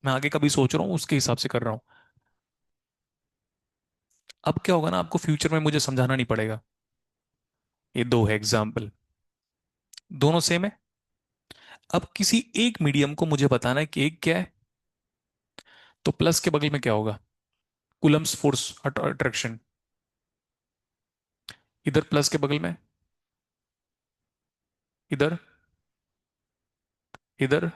मैं आगे कभी सोच रहा हूँ उसके हिसाब से कर रहा हूँ। अब क्या होगा ना, आपको फ्यूचर में मुझे समझाना नहीं पड़ेगा। ये दो है एग्जाम्पल, दोनों सेम है। अब किसी एक मीडियम को मुझे बताना है कि एक क्या है, तो प्लस के बगल में क्या होगा? Coulomb's force attraction. इधर प्लस के बगल में, इधर, इधर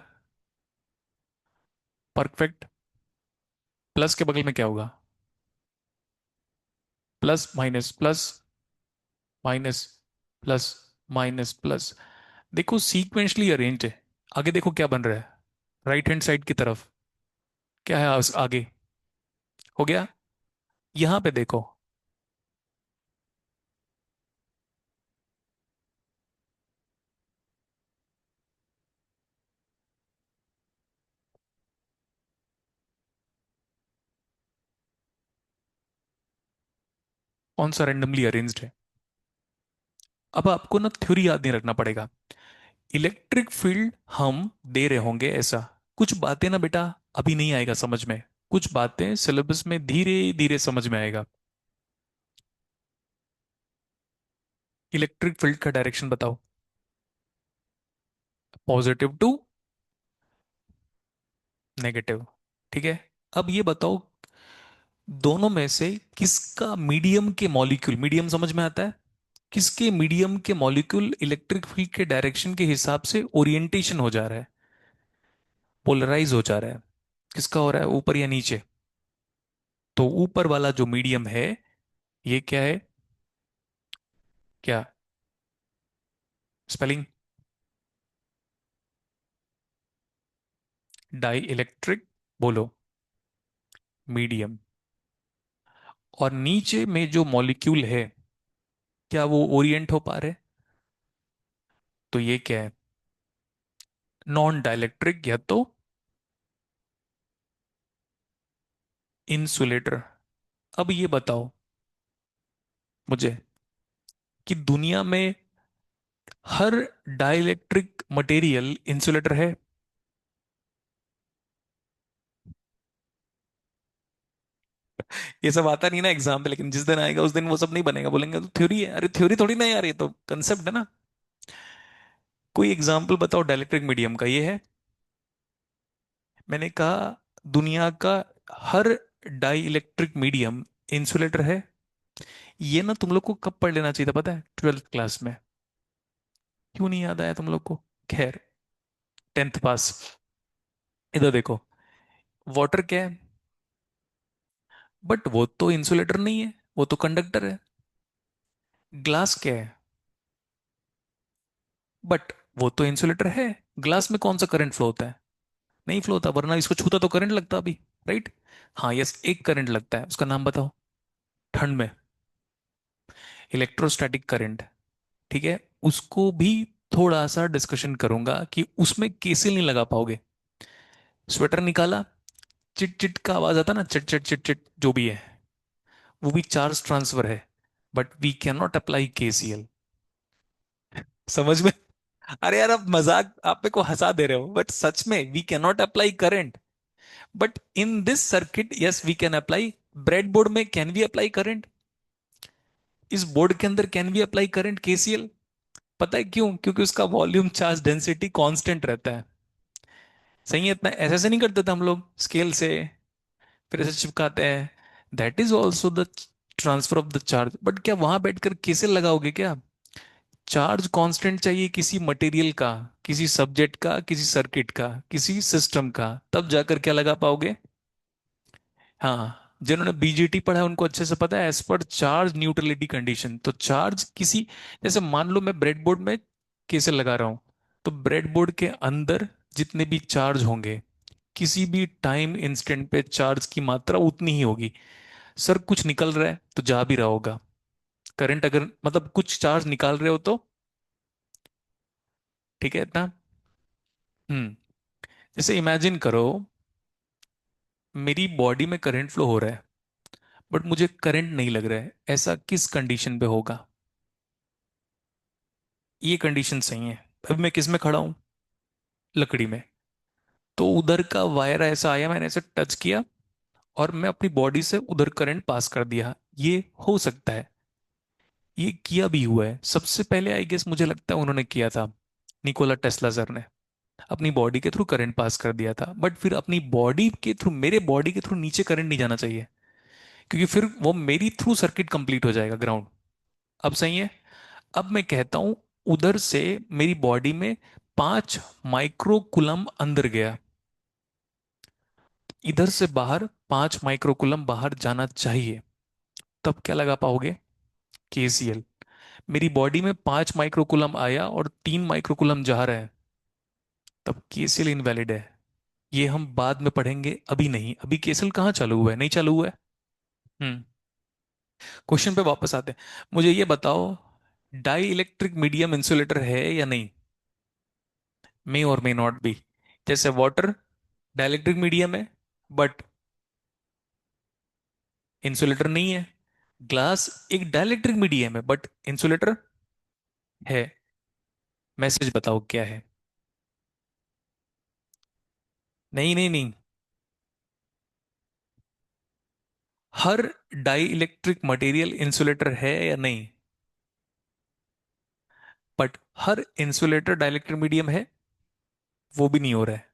परफेक्ट। प्लस के बगल में क्या होगा? Plus minus plus minus plus minus plus. देखो सीक्वेंशली अरेंज है। आगे देखो क्या बन रहा है, राइट हैंड साइड की तरफ क्या है आगे? हो गया। यहां पे देखो। कौन सा रैंडमली अरेंज्ड है। अब आपको ना थ्योरी याद नहीं रखना पड़ेगा। इलेक्ट्रिक फील्ड हम दे रहे होंगे ऐसा, कुछ बातें ना बेटा अभी नहीं आएगा समझ में, कुछ बातें सिलेबस में धीरे धीरे समझ में आएगा। इलेक्ट्रिक फील्ड का डायरेक्शन बताओ, पॉजिटिव टू नेगेटिव। ठीक है, अब ये बताओ दोनों में से किसका मीडियम के मॉलिक्यूल, मीडियम समझ में आता है, किसके मीडियम के मॉलिक्यूल इलेक्ट्रिक फील्ड के डायरेक्शन के हिसाब से ओरिएंटेशन हो जा रहा है, पोलराइज हो जा रहा है, किसका हो रहा है, ऊपर या नीचे। तो ऊपर वाला जो मीडियम है ये क्या है, क्या स्पेलिंग, डाई इलेक्ट्रिक बोलो, मीडियम। और नीचे में जो मॉलिक्यूल है क्या वो ओरिएंट हो पा रहे, तो ये क्या है, नॉन डाइलेक्ट्रिक या तो इंसुलेटर। अब ये बताओ मुझे कि दुनिया में हर डाइलेक्ट्रिक मटेरियल इंसुलेटर है। ये सब आता नहीं ना एग्जाम पे, लेकिन जिस दिन आएगा उस दिन वो सब नहीं बनेगा, बोलेंगे तो थ्योरी है, अरे थ्योरी थोड़ी ना यार, ये तो कंसेप्ट है ना। कोई एग्जाम्पल बताओ डाइलेक्ट्रिक मीडियम का, ये है, मैंने कहा दुनिया का हर डाई इलेक्ट्रिक मीडियम इंसुलेटर है। ये ना तुम लोग को कब पढ़ लेना चाहिए था पता है, 12th क्लास में। क्यों नहीं याद आया तुम लोग को, खैर 10th पास। इधर देखो, वाटर क्या है, बट वो तो इंसुलेटर नहीं है, वो तो कंडक्टर है। ग्लास क्या है, बट वो तो इंसुलेटर है। ग्लास में कौन सा करंट फ्लो होता है, नहीं फ्लो होता, वरना इसको छूता तो करंट लगता अभी, राइट। हाँ यस, एक करंट लगता है, उसका नाम बताओ, ठंड में इलेक्ट्रोस्टैटिक करंट। ठीक है, उसको भी थोड़ा सा डिस्कशन करूंगा कि उसमें कैसे नहीं लगा पाओगे। स्वेटर निकाला, चिट चिट का आवाज आता ना, चिट चिट चिट चिट जो भी है, वो भी चार्ज ट्रांसफर है, but we can not apply KCL. समझ में, अरे यार अब मजाक आप पे को हंसा दे रहे हो, बट सच में we can not apply current, but in this circuit yes we can apply. Bread में कैन वी अप्लाई करंट, इस बोर्ड के अंदर can we apply current KCL. पता है क्यों, क्योंकि उसका वॉल्यूम चार्ज डेंसिटी कांस्टेंट रहता है। सही है, इतना ऐसे से नहीं करते थे हम लोग स्केल से, फिर ऐसे चिपकाते हैं। That is also the transfer of the charge, but क्या वहां बैठकर कैसे लगाओगे क्या। चार्ज कांस्टेंट चाहिए किसी मटेरियल का, किसी सब्जेक्ट का, किसी सर्किट का, किसी सिस्टम का, तब जाकर क्या लगा पाओगे। हाँ, जिन्होंने बीजीटी पढ़ा है उनको अच्छे से पता है, as per charge neutrality condition. तो चार्ज किसी, जैसे मान लो मैं ब्रेडबोर्ड में कैसे लगा रहा हूं, तो ब्रेडबोर्ड के अंदर जितने भी चार्ज होंगे, किसी भी टाइम इंस्टेंट पे चार्ज की मात्रा उतनी ही होगी। सर कुछ निकल रहा है तो जा भी रहा होगा करंट, अगर मतलब कुछ चार्ज निकाल रहे हो तो, ठीक है इतना। हम्म, जैसे इमेजिन करो मेरी बॉडी में करंट फ्लो हो रहा है, बट मुझे करंट नहीं लग रहा है, ऐसा किस कंडीशन पे होगा। ये कंडीशन सही है। अभी मैं किस में खड़ा हूं, लकड़ी में, तो उधर का वायर ऐसा आया, मैंने ऐसे टच किया और मैं अपनी बॉडी से उधर करंट पास कर दिया, ये हो सकता है। ये किया भी हुआ है, सबसे पहले आई गेस मुझे लगता है उन्होंने किया था, निकोला टेस्ला सर ने अपनी बॉडी के थ्रू करंट पास कर दिया था। बट फिर अपनी बॉडी के थ्रू, मेरे बॉडी के थ्रू नीचे करंट नहीं जाना चाहिए, क्योंकि फिर वो मेरी थ्रू सर्किट कंप्लीट हो जाएगा, ग्राउंड। अब सही है, अब मैं कहता हूं उधर से मेरी बॉडी में 5 माइक्रो कुलम अंदर गया, इधर से बाहर 5 माइक्रो कुलम बाहर जाना चाहिए, तब क्या लगा पाओगे, केसीएल। मेरी बॉडी में 5 माइक्रो कुलम आया और 3 माइक्रो कुलम जा रहा है, तब केसीएल इनवैलिड है। ये हम बाद में पढ़ेंगे, अभी नहीं, अभी केसीएल कहाँ चालू हुआ है, नहीं चालू हुआ है। हम्म, क्वेश्चन पे वापस आते हैं, मुझे ये बताओ डाई इलेक्ट्रिक मीडियम इंसुलेटर है या नहीं, मे और मे नॉट बी। जैसे वाटर डाइलेक्ट्रिक मीडियम है, बट इंसुलेटर नहीं है। ग्लास एक डाइलेक्ट्रिक मीडियम है बट इंसुलेटर है। मैसेज बताओ क्या है। नहीं नहीं नहीं, हर डाई इलेक्ट्रिक मटेरियल इंसुलेटर है या नहीं? But her insulator dielectric medium है, वो भी नहीं हो रहा है।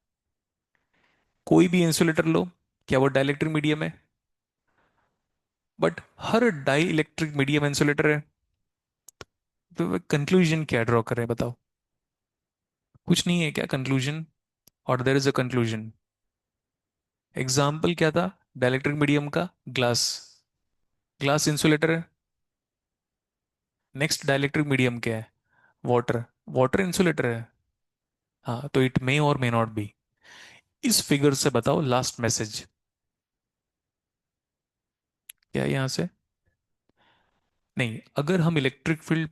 कोई भी इंसुलेटर लो, क्या वो डाइलेक्ट्रिक मीडियम है? बट हर डाई इलेक्ट्रिक मीडियम इंसुलेटर है। तो कंक्लूजन क्या ड्रॉ करें बताओ? कुछ नहीं है क्या कंक्लूजन? और there is a conclusion. Example क्या था डाइलेक्ट्रिक मीडियम का? ग्लास। ग्लास इंसुलेटर है। नेक्स्ट डाइलेक्ट्रिक मीडियम क्या है? वाटर। वाटर इंसुलेटर है। हाँ, तो इट मे और मे नॉट बी। इस फिगर से बताओ लास्ट मैसेज क्या है यहां से? नहीं, अगर हम इलेक्ट्रिक फील्ड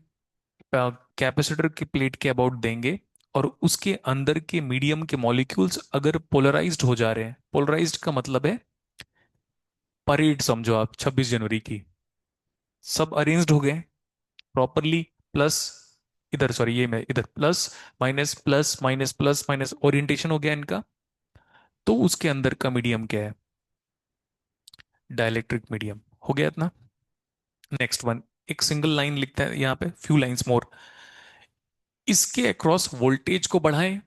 कैपेसिटर की प्लेट के अबाउट देंगे और उसके अंदर के मीडियम के मॉलिक्यूल्स अगर पोलराइज्ड हो जा रहे हैं, पोलराइज्ड का मतलब है परेड समझो आप 26 जनवरी की, सब अरेंज्ड हो गए प्रॉपरली। प्लस, इधर सॉरी ये मैं इधर plus minus plus minus orientation हो गया इनका। तो उसके अंदर का मीडियम क्या है? डाइलेक्ट्रिक मीडियम हो गया इतना। नेक्स्ट वन, एक सिंगल लाइन लिखता है यहाँ पे, फ्यू लाइंस मोर। इसके अक्रॉस वोल्टेज को बढ़ाएं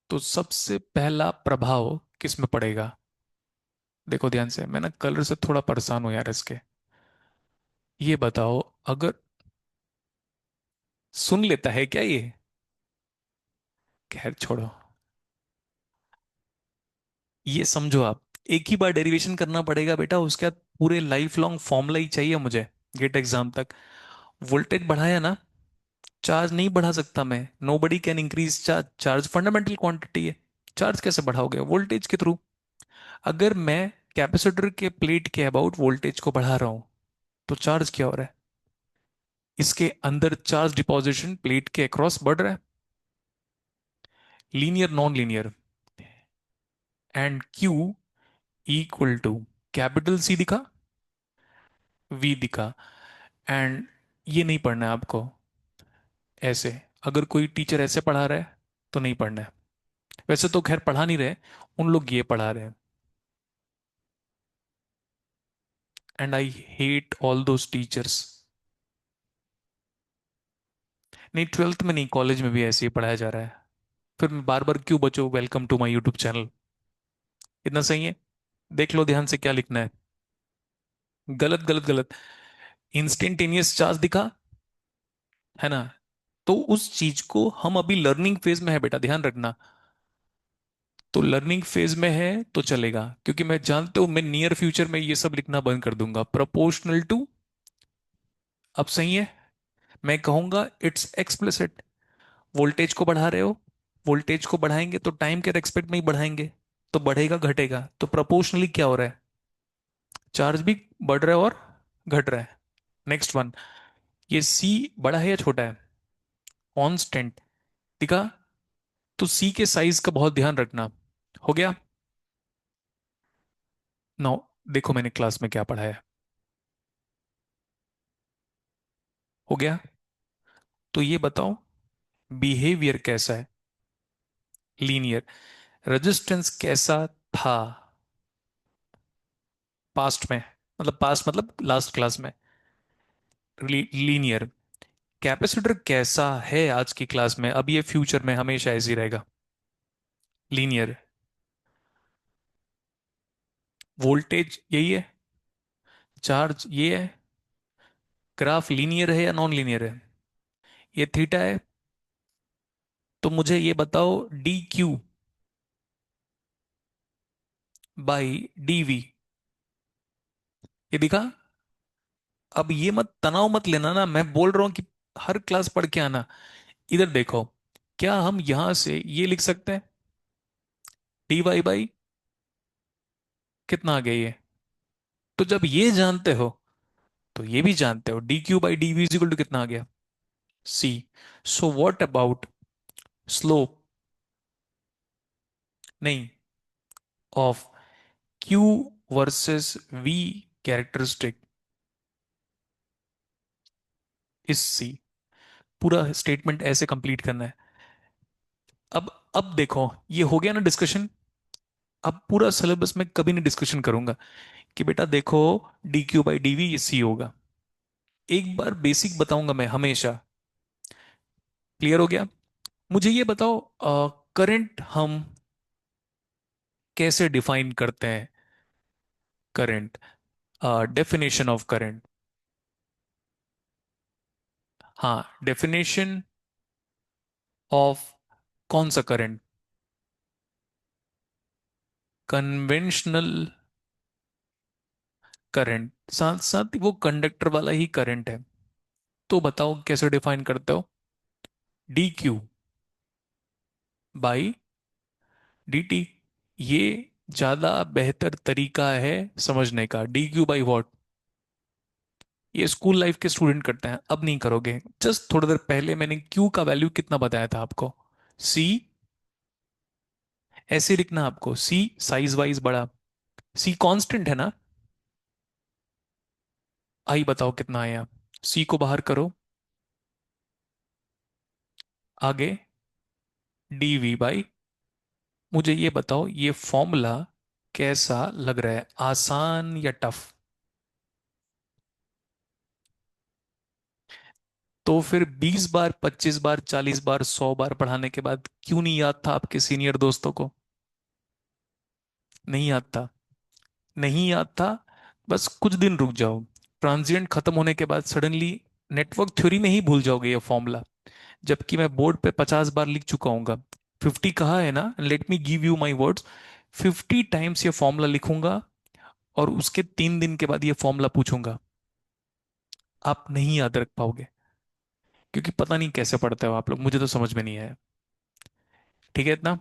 तो सबसे पहला प्रभाव किस में पड़ेगा? देखो ध्यान से, मैं ना कलर से थोड़ा परेशान हूं यार इसके। ये बताओ, अगर सुन लेता है क्या ये? खैर छोड़ो, ये समझो आप, एक ही बार डेरिवेशन करना पड़ेगा बेटा, उसके बाद पूरे लाइफ लॉन्ग फॉर्मूला ही चाहिए मुझे गेट एग्जाम तक। वोल्टेज बढ़ाया ना, चार्ज नहीं बढ़ा सकता मैं। Nobody can increase charge, charge fundamental quantity है। चार्ज कैसे बढ़ाओगे? वोल्टेज के थ्रू। अगर मैं कैपेसिटर के प्लेट के अबाउट वोल्टेज को बढ़ा रहा हूं तो चार्ज क्या हो रहा है? इसके अंदर चार्ज डिपॉजिशन प्लेट के अक्रॉस बढ़ रहा है। Linear non linear. And Q equal to capital C दिखा, वी दिखा। एंड ये नहीं पढ़ना है आपको ऐसे। अगर कोई टीचर ऐसे पढ़ा रहा है तो नहीं पढ़ना है। वैसे तो खैर पढ़ा नहीं रहे, उन लोग ये पढ़ा रहे हैं। And I hate all those teachers. नहीं, ट्वेल्थ में नहीं, कॉलेज में भी ऐसे ही पढ़ाया जा रहा है। फिर मैं बार बार क्यों बचो, welcome to my YouTube channel. इतना सही है। देख लो ध्यान से क्या लिखना है। गलत गलत गलत। इंस्टेंटेनियस चार्ज दिखा, है ना? तो उस चीज को हम अभी लर्निंग फेज में है बेटा, ध्यान रखना। तो लर्निंग फेज में है तो चलेगा, क्योंकि मैं जानता हूं मैं नियर फ्यूचर में ये सब लिखना बंद कर दूंगा। प्रोपोर्शनल टू, अब सही है। मैं कहूंगा इट्स एक्सप्लिसिट। वोल्टेज को बढ़ा रहे हो, वोल्टेज को बढ़ाएंगे तो टाइम के रेस्पेक्ट में ही बढ़ाएंगे, तो बढ़ेगा घटेगा। तो प्रोपोर्शनली क्या हो रहा है? चार्ज भी बढ़ रहा है और घट रहा है। नेक्स्ट वन, ये सी बड़ा है या छोटा है? कांस्टेंट दिखा। तो सी के साइज का बहुत ध्यान रखना। हो गया। नाउ देखो मैंने क्लास में क्या पढ़ाया। हो गया। तो ये बताओ बिहेवियर कैसा है? लीनियर। रेजिस्टेंस कैसा था पास्ट में? मतलब पास्ट मतलब लास्ट क्लास में। लीनियर। कैपेसिटर कैसा है आज की क्लास में? अब ये फ्यूचर में हमेशा ऐसे ही रहेगा, लीनियर। वोल्टेज यही है, चार्ज ये है। ग्राफ लीनियर है या नॉन लीनियर है? ये थीटा है। तो मुझे ये बताओ d Q by d V, ये दिखा? अब ये मत तनाव मत लेना ना, मैं बोल रहा हूं कि हर क्लास पढ़ के आना। इधर देखो, क्या हम यहां से ये लिख सकते हैं? डी वाई बाई कितना आ गया ये? तो जब ये जानते हो तो ये भी जानते हो, d Q by d V equal to कितना आ गया? C. So what about slope, नहीं, of Q versus V characteristic. इस सी। पूरा स्टेटमेंट ऐसे कंप्लीट करना है। अब देखो, ये हो गया ना डिस्कशन। अब पूरा सिलेबस में कभी नहीं डिस्कशन करूंगा कि बेटा देखो d Q by d V ये सी होगा। एक बार बेसिक बताऊंगा मैं हमेशा। क्लियर हो गया? मुझे ये बताओ, करंट हम कैसे डिफाइन करते हैं? Current, definition of current. हाँ, डेफिनेशन ऑफ कौन सा करंट? कन्वेंशनल करंट, साथ साथ वो कंडक्टर वाला ही करंट है। तो बताओ कैसे डिफाइन करते हो? D Q by D T. ये ज्यादा बेहतर तरीका है समझने का। D Q by what? ये स्कूल लाइफ के स्टूडेंट करते हैं, अब नहीं करोगे। जस्ट थोड़ी देर पहले मैंने क्यू का वैल्यू कितना बताया था आपको? सी। ऐसे लिखना आपको, सी साइज वाइज बड़ा। सी कांस्टेंट है ना? आई बताओ कितना आया? सी को बाहर करो, आगे डी वी बाई। मुझे ये बताओ ये फॉर्मूला कैसा लग रहा है, आसान या टफ? तो फिर 20 बार, 25 बार, 40 बार, 100 बार पढ़ाने के बाद क्यों नहीं याद था आपके सीनियर दोस्तों को? नहीं याद था? नहीं याद था? बस कुछ दिन रुक जाओ। ट्रांजिएंट खत्म होने के बाद सडनली नेटवर्क थ्योरी में ही भूल जाओगे ये फॉर्मूला। जबकि मैं बोर्ड पे 50 बार लिख चुका हूँ। 50 कहा है ना, let me give you my words. 50 times ये फॉर्मूला लिखूंगा और उसके 3 दिन के बाद ये फॉर्मूला पूछूंगा। आप नहीं याद रख पाओगे, क्योंकि पता नहीं कैसे पढ़ते हो आप लोग, मुझे तो समझ में नहीं आया। ठीक है इतना?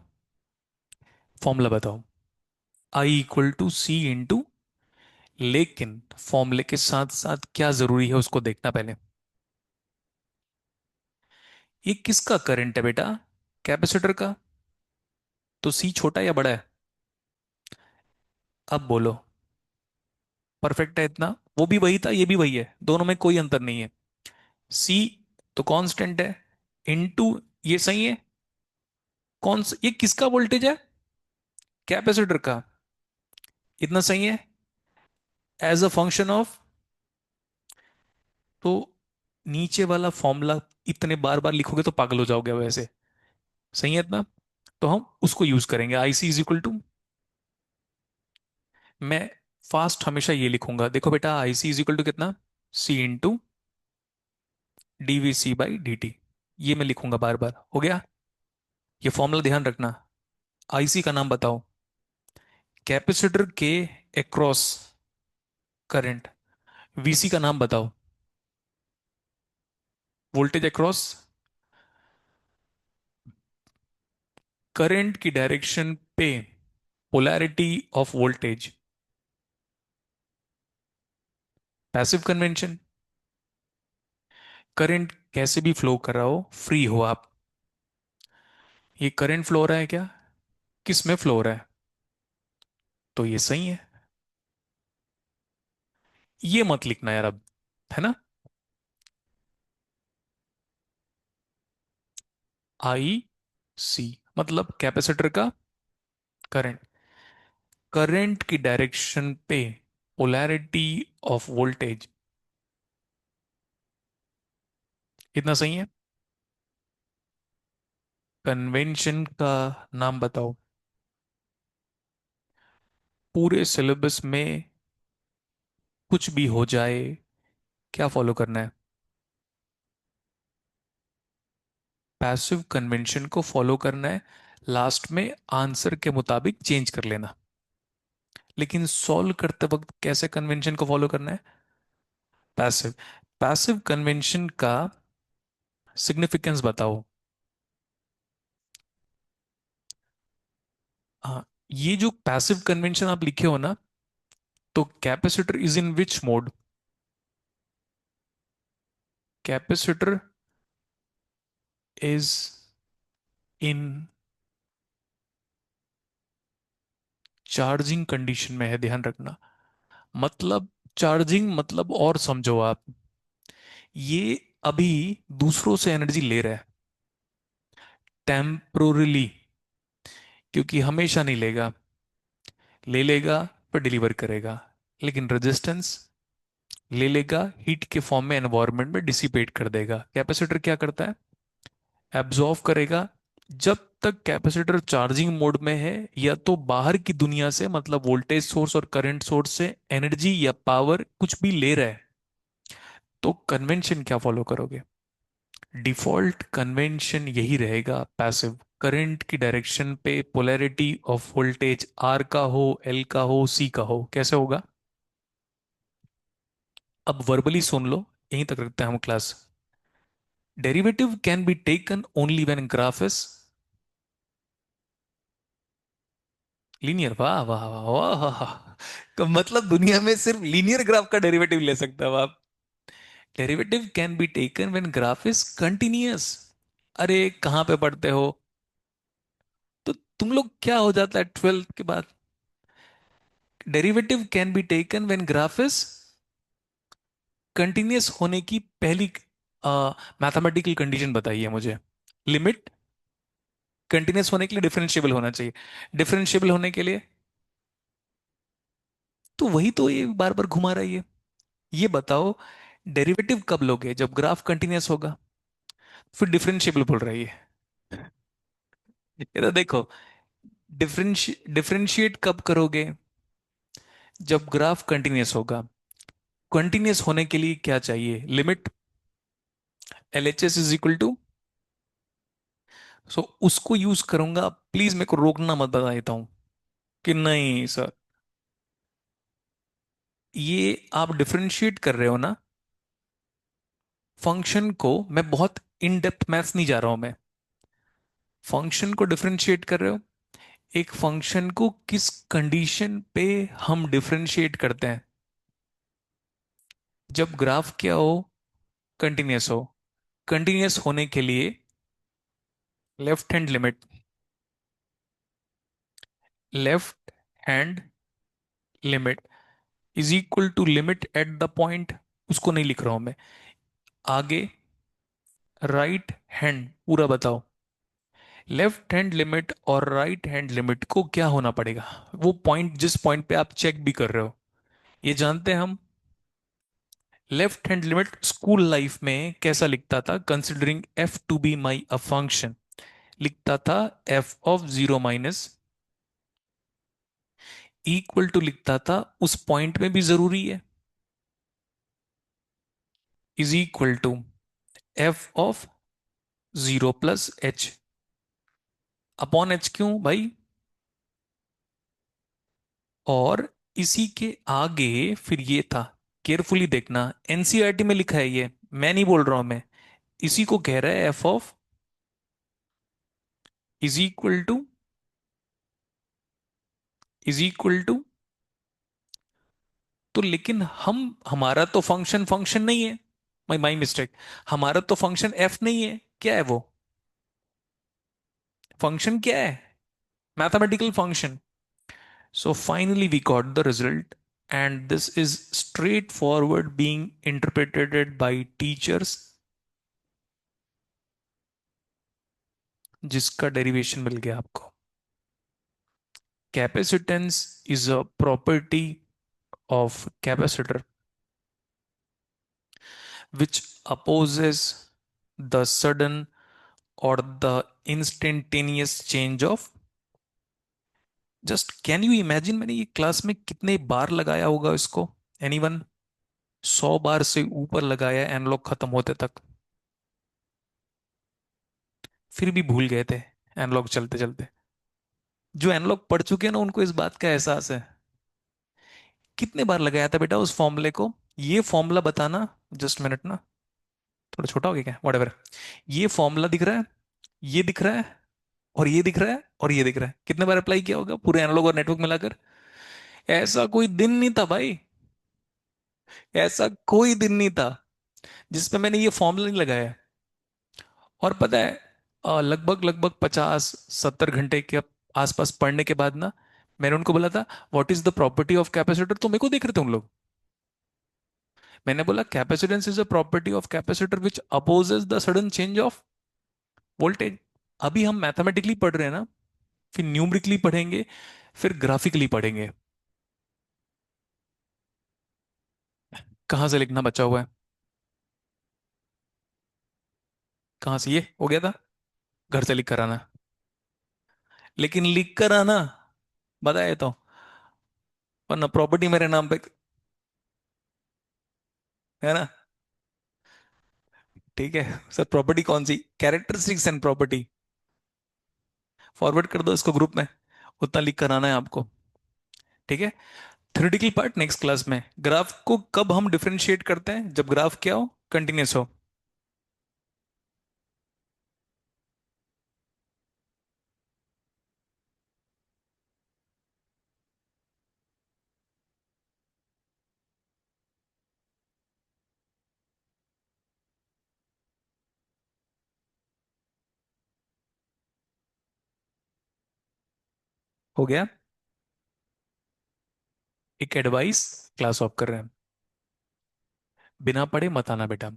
फॉर्मूला बताओ। I equal to C into, लेकिन फॉर्मूले के साथ साथ क्या जरूरी है उसको देखना पहले। ये किसका करंट है बेटा? कैपेसिटर का। तो सी छोटा या बड़ा है? अब बोलो। परफेक्ट है इतना? वो भी वही था, ये भी वही है, दोनों में कोई अंतर नहीं है। सी तो कांस्टेंट है, इनटू ये सही है। ये किसका वोल्टेज है? कैपेसिटर का। इतना सही है, एज अ फंक्शन ऑफ। तो नीचे वाला फॉर्मूला इतने बार बार लिखोगे तो पागल हो जाओगे वैसे। सही है इतना? तो हम उसको यूज करेंगे। I C is equal to, मैं फास्ट हमेशा ये लिखूंगा, देखो बेटा I C is equal to कितना? C into D V C by D T. ये मैं लिखूंगा बार बार, हो गया? ये फॉर्मूला ध्यान रखना। आईसी का नाम बताओ। कैपेसिटर के अक्रॉस करंट। वीसी का नाम बताओ। वोल्टेज अक्रॉस करंट की डायरेक्शन पे polarity of voltage. Passive convention. Current कैसे भी फ्लो कर रहा हो, फ्री हो आप। ये करंट फ्लो हो रहा है क्या? किस में फ्लो हो रहा है? तो ये सही है। ये मत लिखना यार अब, है ना? आई सी मतलब कैपेसिटर का करंट। करंट की डायरेक्शन पे पोलैरिटी ऑफ वोल्टेज। इतना सही है। कन्वेंशन का नाम बताओ। पूरे सिलेबस में कुछ भी हो जाए, क्या फॉलो करना है? पैसिव कन्वेंशन को फॉलो करना है। लास्ट में आंसर के मुताबिक चेंज कर लेना। लेकिन सॉल्व करते वक्त कैसे कन्वेंशन को फॉलो करना है? पैसिव। पैसिव कन्वेंशन का सिग्निफिकेंस बताओ। हाँ, ये जो पैसिव कन्वेंशन आप लिखे हो ना, तो capacitor is in which mode? Capacitor is in charging condition में है, ध्यान रखना। मतलब चार्जिंग मतलब, और समझो आप, ये अभी दूसरों से एनर्जी ले रहा है टेम्पोरली, क्योंकि हमेशा नहीं लेगा, ले लेगा पर डिलीवर करेगा। लेकिन रेजिस्टेंस ले लेगा, हीट के फॉर्म में एनवायरनमेंट में डिसिपेट कर देगा। कैपेसिटर क्या करता है? एब्जॉर्व करेगा। जब तक कैपेसिटर चार्जिंग मोड में है, या तो बाहर की दुनिया से मतलब वोल्टेज सोर्स और करंट सोर्स से एनर्जी या पावर कुछ भी ले रहा है, तो कन्वेंशन क्या फॉलो करोगे? डिफॉल्ट कन्वेंशन यही रहेगा, पैसिव। करंट की डायरेक्शन पे पोलैरिटी ऑफ वोल्टेज आर का हो, एल का हो, सी का हो, कैसे होगा? अब वर्बली सुन लो, यहीं तक रखते हैं हम class. Derivative can be taken only when graph is linear. वाह वाह वाह वाह वाह, वाह। मतलब दुनिया में सिर्फ लीनियर ग्राफ का डेरिवेटिव ले सकते हो आप। Derivative can be taken when graph is continuous. अरे कहाँ पे पढ़ते हो? तो तुम लोग क्या हो जाता है 12th के बाद? Derivative can be taken when graph is continuous होने की पहली मैथमेटिकल कंडीशन बताइए मुझे। लिमिट कंटिन्यूअस होने के लिए डिफरेंशिएबल होना चाहिए। डिफरेंशिएबल होने के लिए, तो वही तो ये बार बार घुमा रहा है ये बताओ, डेरिवेटिव कब लोगे? जब ग्राफ कंटिन्यूअस होगा। फिर डिफरेंशिएबल बोल रही है ये तो देखो, डिफरेंशिएट कब करोगे? जब ग्राफ कंटिन्यूअस होगा। कंटिन्यूअस होने के लिए क्या चाहिए? Limit L H S is equal to. So उसको यूज करूंगा, प्लीज मेरे को रोकना मत, बता देता हूं कि नहीं सर, ये आप डिफरेंशिएट कर रहे हो ना फंक्शन को। मैं बहुत इन डेप्थ मैथ्स नहीं जा रहा हूं मैं। फंक्शन को डिफरेंशिएट कर रहे हो। एक फंक्शन को किस कंडीशन पे हम डिफरेंशिएट करते हैं? जब ग्राफ क्या हो? कंटिन्यूअस हो। कंटिन्यूअस होने के लिए left hand limit, left hand limit is equal to limit at the point, उसको नहीं लिख रहा हूं मैं। आगे राइट हैंड पूरा बताओ। लेफ्ट हैंड लिमिट और राइट हैंड लिमिट को क्या होना पड़ेगा? वो पॉइंट जिस पॉइंट पे आप चेक भी कर रहे हो, ये जानते हैं हम। Left hand limit school life में कैसा लिखता था? Considering F to be my a function, लिखता था F of zero minus equal to, लिखता था उस पॉइंट में भी जरूरी है, is equal to F of zero plus H upon H. क्यों भाई? और इसी के आगे फिर ये था, केयरफुली देखना, एनसीईआरटी में लिखा है ये, मैं नहीं बोल रहा हूं मैं। इसी को कह रहा है F of is equal to, is equal to. तो लेकिन हम, हमारा तो फंक्शन फंक्शन नहीं है, माई माई मिस्टेक। हमारा तो फंक्शन एफ नहीं है। क्या है वो फंक्शन? क्या है? Mathematical function. So finally we got the result, and this is straightforward being interpreted by teachers, जिसका डेरिवेशन मिल गया आपको। Capacitance is a property of capacitor which opposes the sudden or the instantaneous change of। Just can you imagine, मैंने ये क्लास में कितने बार लगाया होगा इसको? एनीवन? 100 बार से ऊपर लगाया एनालॉग खत्म होते तक, फिर भी भूल गए थे एनालॉग चलते चलते। जो एनालॉग पढ़ चुके हैं ना, उनको इस बात का एहसास है। कितने बार लगाया था बेटा उस फॉर्मूले को? ये फॉर्मूला बताना, जस्ट मिनट ना, थोड़ा छोटा हो गया क्या, वट। ये फॉर्मूला दिख रहा है, ये दिख रहा है, और ये दिख रहा है, और ये दिख रहा है। कितने बार अप्लाई किया होगा पूरे एनालॉग और नेटवर्क मिलाकर? ऐसा कोई दिन नहीं था भाई, ऐसा कोई दिन नहीं था जिसपे मैंने ये फॉर्मूला नहीं लगाया। और पता है, लगभग लगभग 50-70 घंटे के आसपास पढ़ने के बाद ना, मैंने उनको बोला था what is the property of capacitor, तो मेरे को देख रहे थे उन लोग। मैंने बोला capacitance is a property of capacitor which opposes the sudden change of voltage. अभी हम मैथमेटिकली पढ़ रहे हैं ना, फिर न्यूमरिकली पढ़ेंगे, फिर ग्राफिकली पढ़ेंगे। कहाँ से लिखना बचा हुआ है? कहाँ से? ये हो गया था, घर से लिख कर आना। लेकिन लिख कर आना, बताया तो, वरना प्रॉपर्टी मेरे नाम पे, है ना? ठीक है सर, प्रॉपर्टी कौन सी? Characteristics and property. फॉरवर्ड कर दो इसको ग्रुप में, उतना लिख कर आना है आपको। ठीक है। थ्योरेटिकल पार्ट नेक्स्ट क्लास में। ग्राफ को कब हम डिफरेंशिएट करते हैं? जब ग्राफ क्या हो? कंटिन्यूस हो। हो गया। एक एडवाइस, क्लास ऑफ कर रहे हैं, बिना पढ़े मत आना बेटा।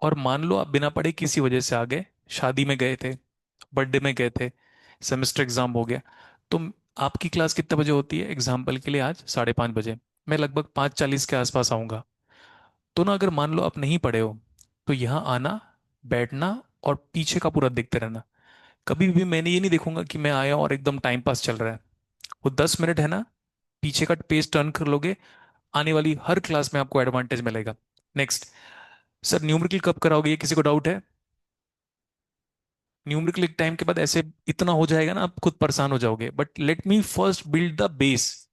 और मान लो आप बिना पढ़े किसी वजह से आ गए, शादी में गए थे, बर्थडे में गए थे, सेमेस्टर एग्जाम हो गया, तो आपकी क्लास कितने बजे होती है? एग्जाम्पल के लिए आज 5:30 बजे, मैं लगभग 5:40 के आसपास आऊंगा। तो ना अगर मान लो आप नहीं पढ़े हो, तो यहाँ आना, बैठना और पीछे का पूरा देखते रहना। कभी भी मैंने ये नहीं देखूंगा कि मैं आया और एकदम टाइम पास चल रहा है। वो 10 मिनट है ना, पीछे का पेज टर्न कर लोगे, आने वाली हर क्लास में आपको एडवांटेज मिलेगा। नेक्स्ट, सर न्यूमेरिकल कब कराओगे? ये किसी को डाउट है? न्यूमेरिकल एक टाइम के बाद ऐसे इतना हो जाएगा ना, आप खुद परेशान हो जाओगे। But let me first build the base.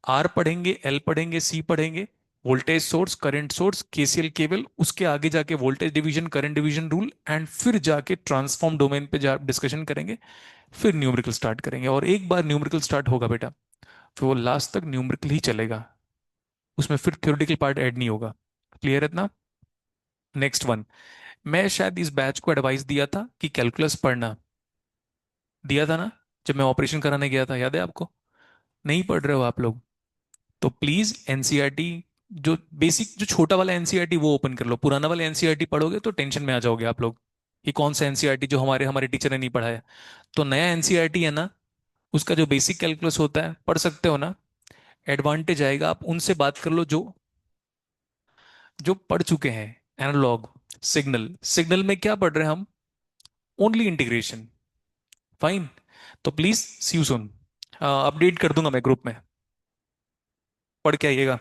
R पढ़ेंगे, एल पढ़ेंगे, सी पढ़ेंगे, voltage source, current source, KCL KVL, उसके आगे जाके voltage division, current division rule, and फिर जाके ट्रांसफॉर्म डोमेन पे जा डिस्कशन करेंगे। फिर न्यूमेरिकल स्टार्ट करेंगे, और एक बार न्यूमेरिकल स्टार्ट होगा बेटा, फिर वो लास्ट तक न्यूमेरिकल ही चलेगा, उसमें फिर थ्योरेटिकल पार्ट ऐड नहीं होगा। क्लियर है इतना? नेक्स्ट वन, मैं शायद इस बैच को एडवाइस दिया था कि कैलकुलस पढ़ना, दिया था ना, जब मैं ऑपरेशन कराने गया था, याद है आपको? नहीं पढ़ रहे हो आप लोग? तो प्लीज एनसीईआरटी, जो बेसिक जो छोटा वाला एनसीईआरटी वो ओपन कर लो। पुराना वाला एनसीईआरटी पढ़ोगे तो टेंशन में आ जाओगे आप लोग, कि कौन सा एनसीईआरटी जो हमारे हमारे टीचर ने नहीं पढ़ाया। तो नया एनसीईआरटी है ना, उसका जो बेसिक कैलकुलस होता है पढ़ सकते हो ना। एडवांटेज आएगा, आप उनसे बात कर लो जो जो पढ़ चुके हैं। एनालॉग, सिग्नल, सिग्नल में क्या पढ़ रहे हैं हम? Only integration. फाइन। तो please see you soon. Update कर दूंगा मैं ग्रुप में, पढ़ के आइएगा।